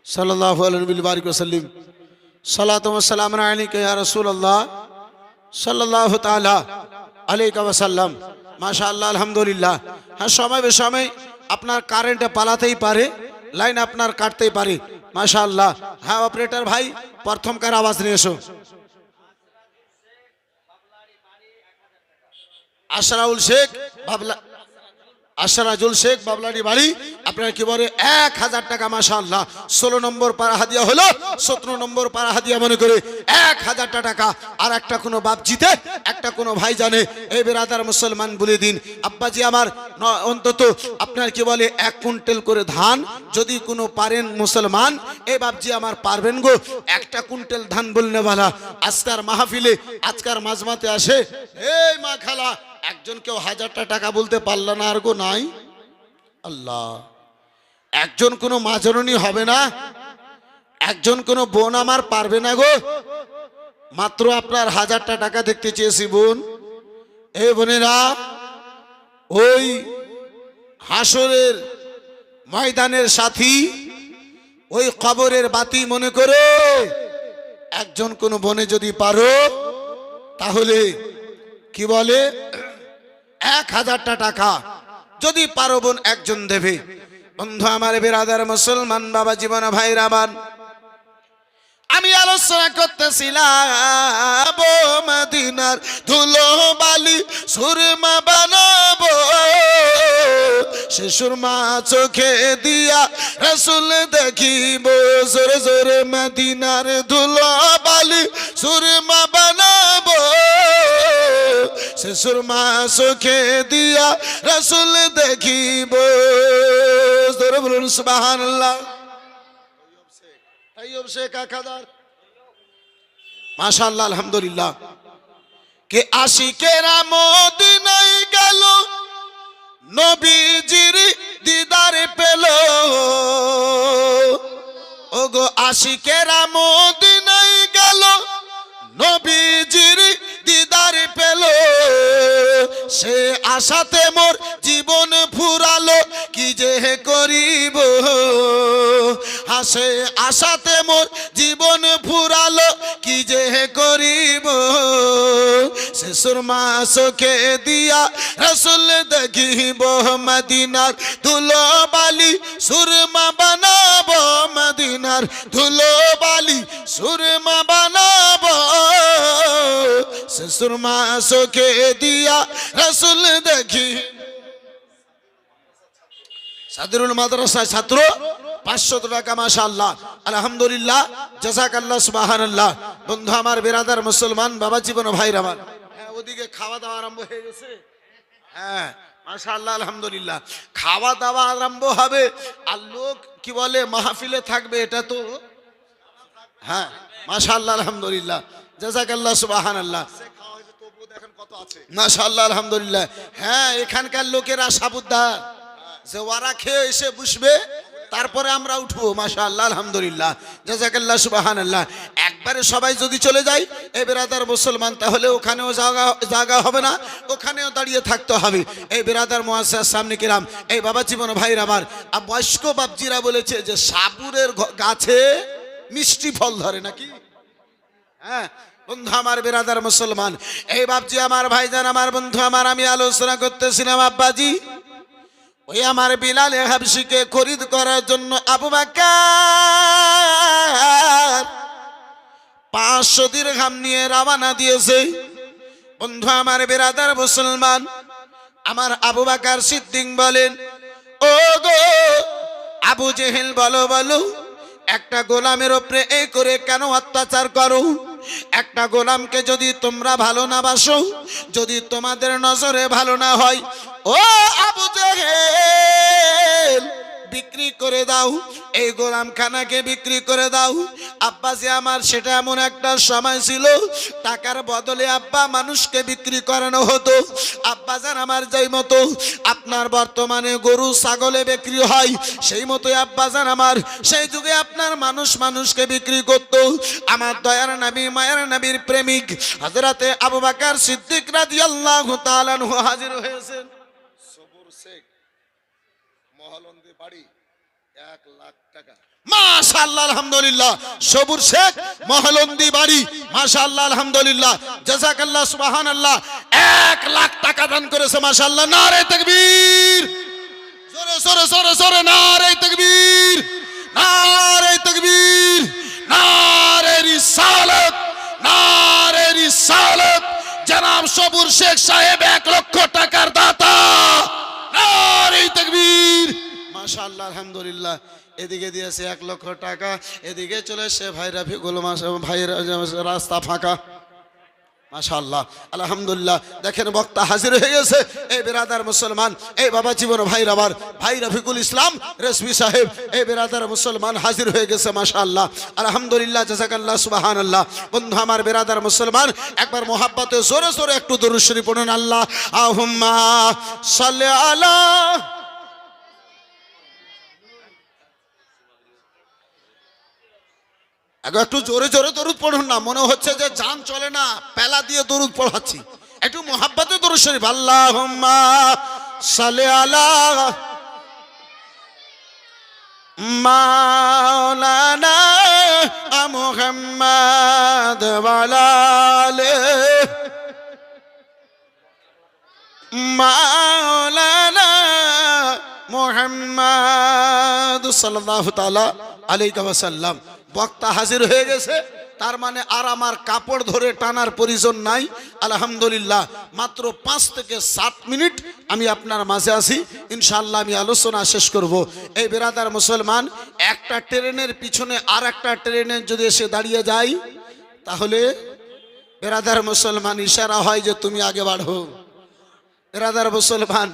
সাল্লাল্লাহু আলাইহি ওয়াসাল্লাম সালাতু ওয়া সালামু আলাইকা ইয়া রাসূলুল্লাহ সাল্লাল্লাহু তাআলা আলাইহি ওয়াসাল্লাম। মাশাআল্লাহ, আলহামদুলিল্লাহ। হ্যাঁ, সময় বেসময় আপনার কারেন্টে পালাতেই পারে, লাইন আপনার কাটতেই পারে। মাশাআল্লাহ। হ্যাঁ অপারেটর ভাই, প্রথমকার আওয়াজ নিয়ে এসো। আশরাফুল শেখ বাবলা, আশরাফুল শেখ বাবলাডি বাড়ি, আপনার কি বলে 1000 টাকা। মাশাআল্লাহ। 16 নম্বর পারা হাদিয়া হলো, 17 নম্বর পারা হাদিয়া মনে করে 1000 টাকা। আর একটা কোনো বাপ জিতে, একটা কোনো ভাই জানে, এই বেরাদার মুসলমান বলে দিন আব্বাজি আমার অন্তত আপনার কি বলে 1 কুইন্টাল করে ধান যদি কোনো পারেন মুসলমান, এই বাপজি আমার পারবেন গো 1 কুইন্টাল ধান বলনে वाला। আজকার মাহফিলে, আজকার মাজমাতে আসে, এই মা খালা একজন কেউ 1000 টাকা বলতে পারল না, আর গো নাই। আল্লাহ, একজন কোনো মাজননী হবে না, একজন কোনো বোন আমার পারবে না গো। মাত্র আপনার 1000 টাকা দেখতে চেয়েছি বোন। এই বোনেরা, ওই হাসরের ময়দানের সাথী, ওই কবরের বাতি মনে করে একজন কোনো বোনে যদি পারো, তাহলে কি বলে 1000 টাকা যদি পারো বোন একজন দেবে। বন্ধু আমার বেরাদার মুসলমান বাবা জীবন ভাইরা আমার, আমি আলোচনা করতেছিলাম মদিনার ধুলো বালি সুরমা বানাবো, সে সুরমা চোখে দিয়া রাসূল দেখিব, জোরে জোরে মদিনার ধুলো বালি সুরমা বানাবো, সে সুরমা চোখে দিয়া রাসূল দেখিব। জোরে বলুন সুবহানাল্লাহ। মাশাআল্লাহ, আলহামদুলিল্লাহ। কে আশিকেরা মদিনায় গেল, নবীজির দিদার পেল, ওগো আশিকেরা মদিনায় গেল, নবীজির দিদার পেল, সে আশাতে মোর জীবন ফুরালো, কি যে করিব, হাসে আশাতে মোর জীবন ফুরালো, কি যে করিব, সে সুরমা চোখে দিয়া রাসূল দেখিব, মদিনার ধুলো বালি সুরমা বানাবো, মদিনার ধুলো বালি সুরমা বানাবো, সে সুরমা চোখে দিয়া রাসূল দেখি। সাদরুল মাদ্রাসা ছাত্র 500 টাকা। মাশাআল্লাহ, আলহামদুলিল্লাহ, জাযাকাল্লাহ, সুবহানাল্লাহ। বন্ধু আমার বেরাদার মুসলমান বাবা জীবন ভাইরা আমার, হ্যাঁ ওদিকে খাওয়া দাওয়া আরম্ভ হয়ে গেছে। হ্যাঁ মাশাআল্লাহ, আলহামদুলিল্লাহ, খাওয়া দাওয়া আরম্ভ হবে আর লোক কি বলে মাহফিলে থাকবে, এটা তো হ্যাঁ মাশাআল্লাহ, আলহামদুলিল্লাহ, জাযাকাল্লাহ, সুবহানাল্লাহ। মাশাআল্লাহ, আলহামদুলিল্লাহ। হ্যাঁ, এখানকার লোকেরা সাবুদ্দার যে ওরা খেয়ে এসে বসবে, তারপরে আমরা উঠবো। মাশাআল্লাহ, আলহামদুলিল্লাহ, জাযাকাল্লাহ, সুবহানাল্লাহ। একবারে সবাই যদি চলে যায় এই বেরাদার মুসলমান, তাহলে ওখানেও জায়গা হবে না, ওখানেও দাঁড়িয়ে থাকতে হবে। এই বেরাদার মুআজ্জাজ সামনে কিরাম, এই বাবা জীবন ভাইরা আমার, বয়স্ক বাপজিরা বলেছে যে সাবুরের গাছে মিষ্টি ফল ধরে নাকি। হ্যাঁ বন্ধু আমার বেরাদার মুসলমান, এই বাপজি আমার, ভাইজান আমার, বন্ধু আমার, আমি আলোচনা করতেছিলাম আব্বাজি, ওই আমার বিলাল হাবশিকে খরিদ করার জন্য আবু বকর 500 দিরহাম নিয়ে রওনা দিয়েছে। বন্ধু আমার বেরাদার মুসলমান, আমার আবু বকর সিদ্দিক বলেন, ও গো আবু জেহেল, বলো বলো, একটা গোলামের উপরে এই করে কেন অত্যাচার করো? একটা গোলামকে যদি তোমরা ভালো না বাসো, যদি তোমাদের নজরে ভালো না হয়, ও আবু জেহেল বিক্রি করে দাও, এই গোলামখানাকে বিক্রি করে দাও। আব্বাজি আমার, সেটা এমন একটা সময় ছিল টাকার বদলে আব্বা মানুষকে বিক্রি করানো হতো। আব্বাজান আমার, যেই মতো আপনার বর্তমানে গরু ছাগলে বিক্রি হয়, সেই মতোই আব্বাজান আমার সেই যুগে আপনার মানুষকে বিক্রি করতো। আমার দয়ার নবী, মায়ের নবীর প্রেমিক হযরতে আবু বকর সিদ্দিক রাদিয়াল্লাহু তাআলা আনহু হাজির হয়েছেন। সবুর শেখ মহলন্দে বাড়ি 1 লাখ টাকা। মাশাআল্লাহ আলহামদুলিল্লাহ। সবুর শেখ মহলন্দি বাড়ি, মাশাআল্লাহ আলহামদুলিল্লাহ, জাযাকাল্লাহ সুবহানাল্লাহ। 1 লাখ টাকা দান করেছে, মাশাআল্লাহ। নারে তাকবীর, জোরে জোরে জোরে জোরে নারে তাকবীর, নারে তাকবীর, নারে রিসালাত, নারে রিসালাত। জনাব সবুর শেখ সাহেব 1 লক্ষ টাকার দাতা, নারে তাকবীর, মাশাআল্লাহ আলহামদুলিল্লাহ। এদিকে দিয়েছে 1 লক্ষ টাকা, এদিকে চলে এসে ভাই রাফিকুল, ভাইরা রাস্তা ফাঁকা, মাশাআল্লাহ আলহামদুলিল্লাহ। দেখেন বক্তা হাজির হয়ে গেছে। এই বেরাদার মুসলমান, এই বাবা জীবন ভাই রাবার, ভাই রফিকুল ইসলাম রেসমি সাহেব, এই বেরাদার মুসলমান হাজির হয়ে গেছে, মাশাআল্লাহ আলহামদুলিল্লাহ, জাযাকাল্লাহ সুবহানাল্লাহ। বন্ধু আমার বেরাদার মুসলমান, একবার মোহাব্বতে জোরে জোরে একটু দরুদ শরীফ পড়ুন। আল্লাহুম্মা সাল্লি আলা, একটু জোরে জোরে দরুদ পড়ুন না, মনে হচ্ছে যে জান চলে না, পেলা দিয়ে দরুদ পড়াচ্ছি। একটু মোহাব্বতে দরুদ শরীফ। আল্লাহুম্মা সাল্লি আলা মাওলানা মুহাম্মদ ওয়া আলা আলিহি মাওলানা মুহাম্মদ সাল্লাল্লাহু তাআলা আলাইহি ওয়াসাল্লাম। বক্তা হাজির হয়ে গেছে, তার মানে আর আমার কাপড় ধরে টানার প্রয়োজন নাই। আলহামদুলিল্লাহ, মাত্র 5 থেকে 7 মিনিট আমি আপনার মাঝে আছি, ইনশাআল্লাহ আমি আলোচনা শেষ করব। এই বেরাদার মুসলমান, একটা ট্রেনের পিছনে আর একটা ট্রেনের যদি এসে দাঁড়িয়ে যায়, তাহলে বেরাদার মুসলমান ইশারা হয় যে তুমি আগে বাড়ো। বেরাদার মুসলমান,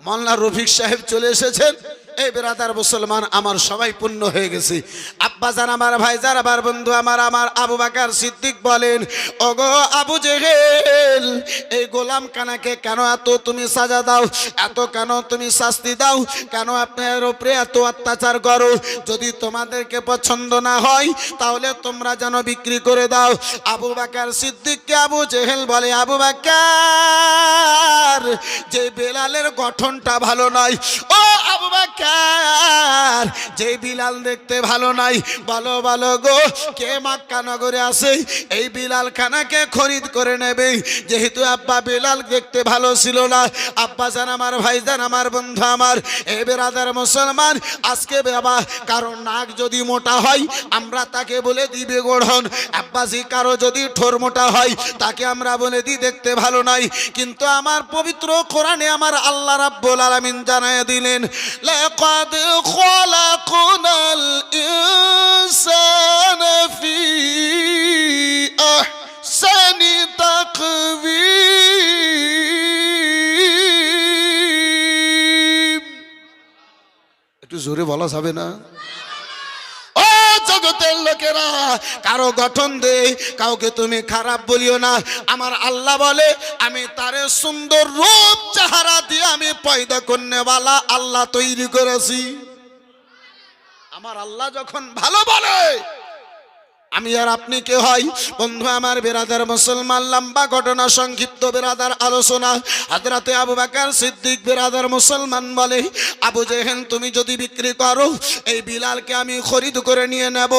মোল্লা রফিক সাহেব চলে এসেছেন। এই বেরাদার মুসলমান, আমার সবাই পূর্ণ হয়ে গেছে। আব্বাজান আমার, ভাইজান আমার, বন্ধু আমার আবু বকর সিদ্দিক বলেন, ওগো আবু জেহেল, এই গোলাম কানাকে কেন এত তুমি সাজা দাও, এত কেন তুমি শাস্তি দাও, কেন আপনার উপরে এত অত্যাচার করো? যদি তোমাদেরকে পছন্দ না হয় তাহলে তোমরা যেন বিক্রি করে দাও। আবু বকর সিদ্দিককে আবু জেহেল বলে, আবু বকর, যে বেলালের গঠনটা ভালো নয়, ও আবু বকর, যে বিলাল দেখতে ভালো নাই, বলো বলো গো, কে মক্কা নগরে আছে এই বিলাল খানাকে খরিদ করে নেবে? যেহেতু আব্বা বিলাল দেখতে ভালো ছিল না। আব্বা জান আমার, ভাইজান আমার, বন্ধু আমার, এ বেরাদার মুসলমান, আজকে বাবা কারো নাক যদি মোটা হয় আমরা তাকে বলে দিবে গড়ন। আব্বাজি কারো যদি ঠোর মোটা হয় তাকে আমরা বলে দিই দেখতে ভালো নাই। কিন্তু আমার পবিত্র কোরআনে আমার আল্লাহ রাব্বুল আলামিন জানায় দিলেন, লাকাদ খলাকনাল ইনসানা ফি আহসানি তাকওয়িম। একটু জোরে বলা যাবে না? ও জগতের লোকেরা, কারো গঠন দে, কাউকে তুমি খারাপ বলিও না। আমার আল্লাহ বলে, আমি তারে সুন্দর রূপ চেহারা দিয়ে আমি পয়দা করনেওয়ালা আল্লাহ তৈরি করেছি। আমার আল্লাহ যখন ভালো বলে, আমি আর আপনি কে হয়? বন্ধু আমার বেরাদার মুসলমান, লম্বা ঘটনা, সংক্ষিপ্ত বেরাদার আলোচনা। হযরতে আবু বকর সিদ্দিক বেরাদার মুসলমান বলে, আবু জেহেল, তুমি যদি বিক্রি করো এই বিলালকে আমি খরিদ করে নিয়ে নেব,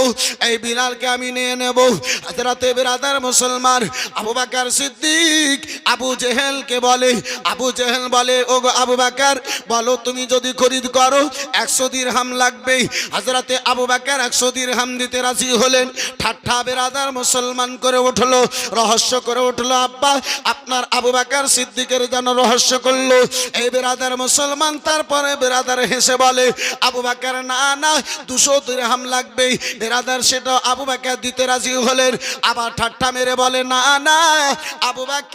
এই বিলালকে আমি নিয়ে নেব। হযরতে বেরাদার মুসলমান আবু বকর সিদ্দিক আবু জেহেলকে বলে, আবু জেহেল বলে, ও গো আবু বকর, বলো তুমি যদি খরিদ করো 100 দিরহাম লাগবে। হযরতে আবু বকর 100 দিরহাম দিতে রাজি হলেন। ঠাট্টা বেরাদার মুসলমান করে উঠলো, রহস্য করে উঠলো, আব্বা আপনার আবু বকর সিদ্দিকের যেন রহস্য করলো। এই বেরাদার মুসলমান তারপরে বেরাদার হেসে বলে, আবু বকর, না না, 200 দিরহাম লাগবে। বেরাদার সেটা আবু বকর দিতে রাজি হলেন। আবার ঠাট্টা মেরে বলে, না না আবু বকর,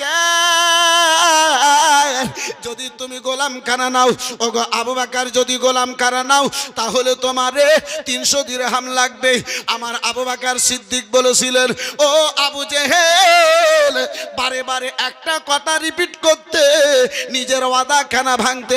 যদি তুমি গোলাম খানা নাও, ও গো আবু বকর, যদি গোলাম খানা নাও তাহলে তোমারে 300 দিরহাম লাগবে। আমার আবু বকর সিদ্দিক বলেছিলেন, ও আবু জেহেল, বারে বারে একটা কথা রিপিট করতে, নিজের ওয়াদা খানা ভাঙতে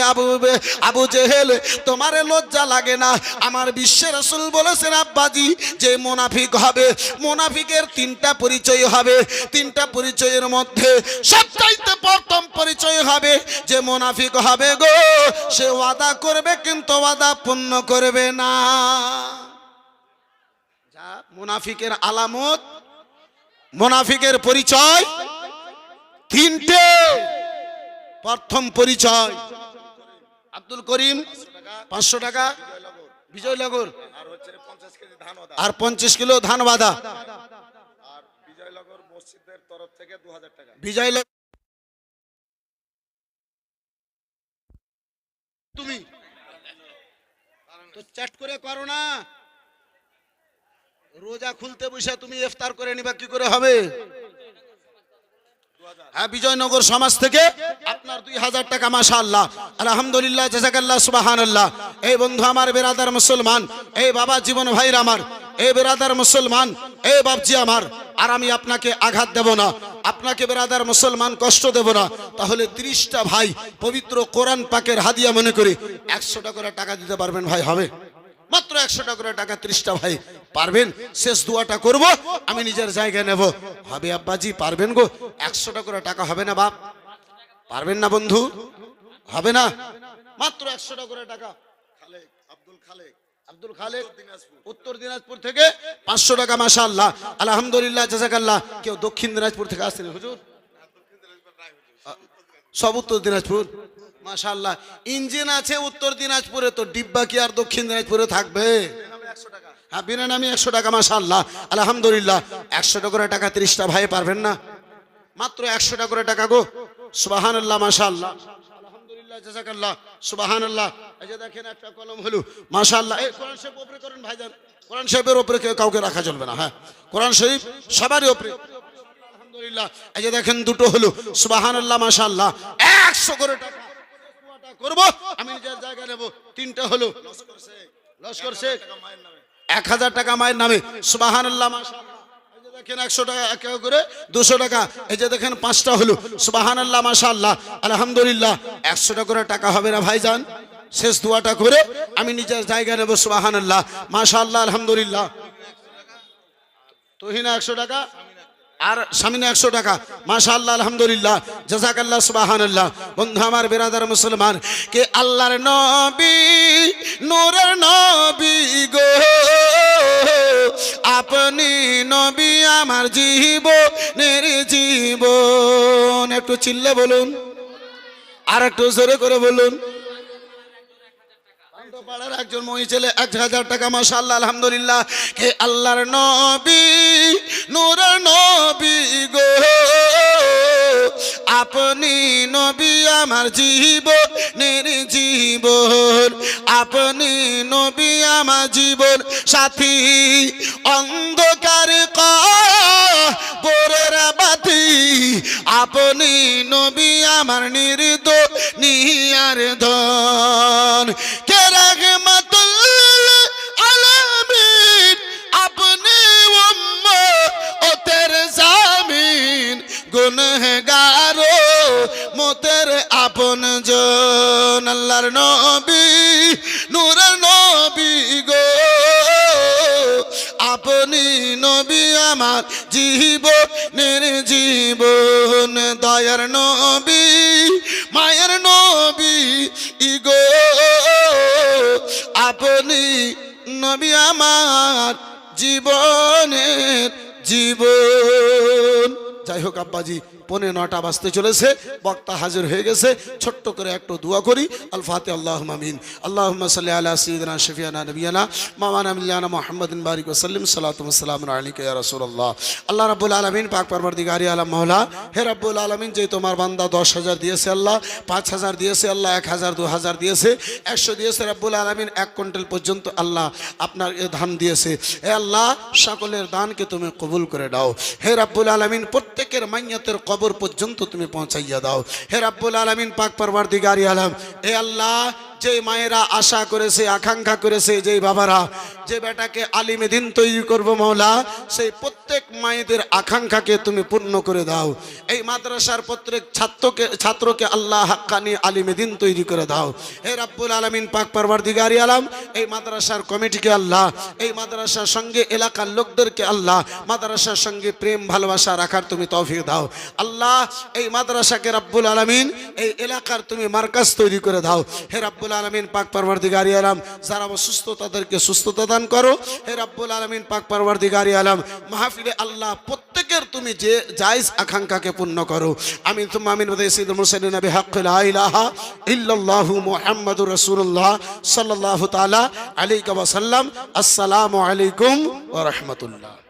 আবু জেহেল, তোমারে লজ্জা লাগে না? আমার বিশ্বের রাসূল বলেছেন, আব্বাজি, যে মুনাফিক হবে, মুনাফিকের 3টা পরিচয় হবে। 3টা পরিচয়ের মধ্যে সবচাইতে প্রথম পরিচয় হবে যে মুনাফিক হবে গো, সে ওয়াদা করবে কিন্তু ওয়াদা পূর্ণ করবে না। মুনাফিকের আলামত, মুনাফিকের পরিচয় তিনটে। প্রথম পরিচয় আব্দুল করিম 500 টাকা বিজয়নগর, আর 50 কিলো ধান বাঁধা, আর বিজয়নগর মসজিদের তরফ থেকে 2000 টাকা। বিজয়নগর। তুমি তো চ্যাট করে করো না, রোজা খুলতে বসে তুমি ইফতার করে নিবা, কি করে হবে? হ্যাঁ, বিজয়নগর সমাজ থেকে আপনার 2000 টাকা, মাশাআল্লাহ, আলহামদুলিল্লাহ, জাযাকাল্লাহ, সুবহানাল্লাহ। এই বন্ধু আমার, বেরাদার মুসলমান, এই বাবা জীবন ভাইরা আমার, এই বেরাদার মুসলমান, এই বাপজি আমার, আর আমি আপনাকে আঘাত দেব না, আপনাকে বেরাদার মুসলমান কষ্ট দেব না। তাহলে 30টা ভাই পবিত্র কোরআন পাকের হাদিয়া মনে করে 100 টাকা করে টাকা দিতে পারবেন ভাই? হবে? মাত্র 100 টাকা করে টাকা 30টা ভাই পারবেন? শেষ দোয়াটা করব, আমি নিজের জায়গায় নেব। হবে আব্বাজি? পারবেন গো? 100 টাকা করে টাকা হবে না বাপ? পারবেন না বন্ধু? হবে না? মাত্র 100 টাকা করে টাকা। খালেক, আব্দুল খালেক, আব্দুল খালেক, দিনাজপুর। উত্তর দিনাজপুর থেকে 500 টাকা, মাশাআল্লাহ, আলহামদুলিল্লাহ, জাযাকাল্লাহ। কেউ দক্ষিণ দিনাজপুর থেকে আসছেন হুজুর? সব উত্তর দিনাজপুর, মাশাআল্লাহ। ইঞ্জিন আছে উত্তর দিনাজপুরে, তো ডিব্বা কি আর দক্ষিণ দিনাজপুরে থাকবে? হ্যাঁ, বিনা নামি 100 টাকা, মাশাআল্লাহ, আলহামদুলিল্লাহ। 100 টাকা করে টাকা 30টা ভাই পারবেন না? মাত্র 100 টাকা করে টাকা গো, সুবহানাল্লাহ, মাশাআল্লাহ, আলহামদুলিল্লাহ, জাযাকাল্লাহ, সুবহানাল্লাহ। এই যে দেখেন একটা কলম হলো, মাশাআল্লাহ। এই কোরআন শরীফ উপরে করেন ভাইজান, কোরআন শরীফের উপরে কাউকে রাখা চলবে না। হ্যাঁ, কোরআন শরীফ সবারই উপরে, আলহামদুলিল্লাহ। এই যে দেখেন দুটো হলো, সুবহানাল্লাহ, মাশাআল্লাহ। 100 করে টাকা করব, আমি নিজের জায়গা নেব। 3টা হলো, লস্কর শেখ 1000 টাকা মায়ের নামে, সুবহানাল্লাহ, মাশাআল্লাহ। এই যে দেখেন 100 টাকা এক করে 200 টাকা। এই যে দেখেন 5টা হলো, সুবহানাল্লাহ, মাশাআল্লাহ, আলহামদুলিল্লাহ। 100 টাকা করে টাকা হবে না ভাইজান? শেষ দোয়াটা করে আমি নিজের জায়গা নেব, সুবহানাল্লাহ, মাশাআল্লাহ, আলহামদুলিল্লাহ। তুহিনা 100 টাকা, আর সামিনা 100 টাকা, মাশাআল্লাহ, আলহামদুলিল্লাহ, জাযাকাল্লাহ, সুবহানাল্লাহ। বন্ধু আমার, বেরাদার মুসলমান, কে আল্লাহর নবী, নূরের নবী গো, আপনি নবী আমার জীবনের জীবন। একটু চিল্লে বলুন, আর একটু জোরে করে বলুন। পাড়ার একজন মহি ছেলে 1000 টাকা, মাশাআল্লাহ, আলহামদুলিল্লাহ। কে আল্লাহর নবী, নূরের নবী গো, আপনি নবী আমার জীবনের জীবন, আপনি নবী আমার জীবন সাথী, অন্ধকার কবরের বাতি, আপনি নবী আমার নির্দনিয়ার ধন। কে রাহমাতুল আলামিন, আপনি উম্মতের জামিন, গুনহগার মতের আপন জন। আল্লাহর নবী, নূরের নবী গো, আপনি নবী আমার জীবনের জীবন, দয়ার নবী, মায়ের নবী গো, আপনি নবী আমার জীবনের জীবন। যাই হোক আব্বাজি, 9:15 বাজতে চলেছে, বক্তা হাজির হয়ে গেছে। ছোট্ট করে একটু দোয়া করি। আল ফাতিহা। আল্লাহুম্মা আমিন। আল্লাহুম্মা সাল্লি আলা সাইয়্যিদিনা শাফিয়ানা নবিয়ানা মাওলানা মিল্লানা মুহাম্মাদিন বারিক ওয়া সাল্লিম। সালাতু ওয়া সালামু আলাইকা ইয়া রাসূলুল্লাহ। আল্লাহ রাব্বুল আলামিন, পাক পরবর্তীকারী আলম মাওলা, হে রাব্বুল আলামিন, যে তোমার বান্দা 10,000 দিয়েছে আল্লাহ, 5,000 দিয়েছে আল্লাহ, 1,000, 2,000 দিয়েছে, 100 দিয়েছে রাব্বুল আলামিন, 1 কুইন্টাল পর্যন্ত আল্লাহ আপনার এ ধান দিয়েছে। হে আল্লাহ, সকলের দানকে তুমি কবুল করে দাও। হে রাব্বুল আলামিন, প্রত্যেকের মাইয়াতের কবর পর্যন্ত তুমি পৌঁছাইয়া দাও। হে রাব্বুল আলামিন, পাক পরবর্তীকারী আলম, হে আল্লাহ, যে মায়েরা আশা করেছে, আকাঙ্ক্ষা করেছে, যে বাবারা যে বেটাকে আলিমে দিন তৈরি করব মাওলা, সেই প্রত্যেক মায়েদের আকাঙ্ক্ষাকে তুমি পূর্ণ করে দাও। এই মাদ্রাসার প্রত্যেক ছাত্রকে আল্লাহ হাক্কানি আলিমে দিন তৈরি করে দাও। হে রাব্বুল আলামিন, পাক পরবর্তীকারী আলম, এই মাদ্রাসার কমিটিকে আল্লাহ, এই মাদ্রাসার সঙ্গে এলাকার লোকদেরকে আল্লাহ, মাদ্রাসার সঙ্গে প্রেম ভালোবাসা রাখার তুমি তৌফিক দাও। আল্লাহ, এই মাদ্রাসাকে রাব্বুল আলামিন, এই এলাকার তুমি মার্কাজ তৈরি করে দাও। হে রাব্বুল রব্বুল আলামিন পাক পরওয়ারদিগারি আলম যারা অসুস্থ তাদেরকে সুস্থতা দান করো। হে রব্বুল আলামিন পাক পরওয়ারদিগারি আলম মাহফিলে আল্লাহ প্রত্যেকের তুমি যে জায়েজ আকাঙ্ক্ষাকে পূর্ণ করো। আমিন তুম্মা আমিন ওয়া সাইয়্যিদুল মুরসালিন বিহাক্কি লা ইলাহা ইল্লাল্লাহু মুহাম্মাদুর রাসূলুল্লাহ সাল্লাল্লাহু তাআলা আলাইহি ওয়া সাল্লাম। আসসালামু আলাইকুম ওয়া রাহমাতুল্লাহ।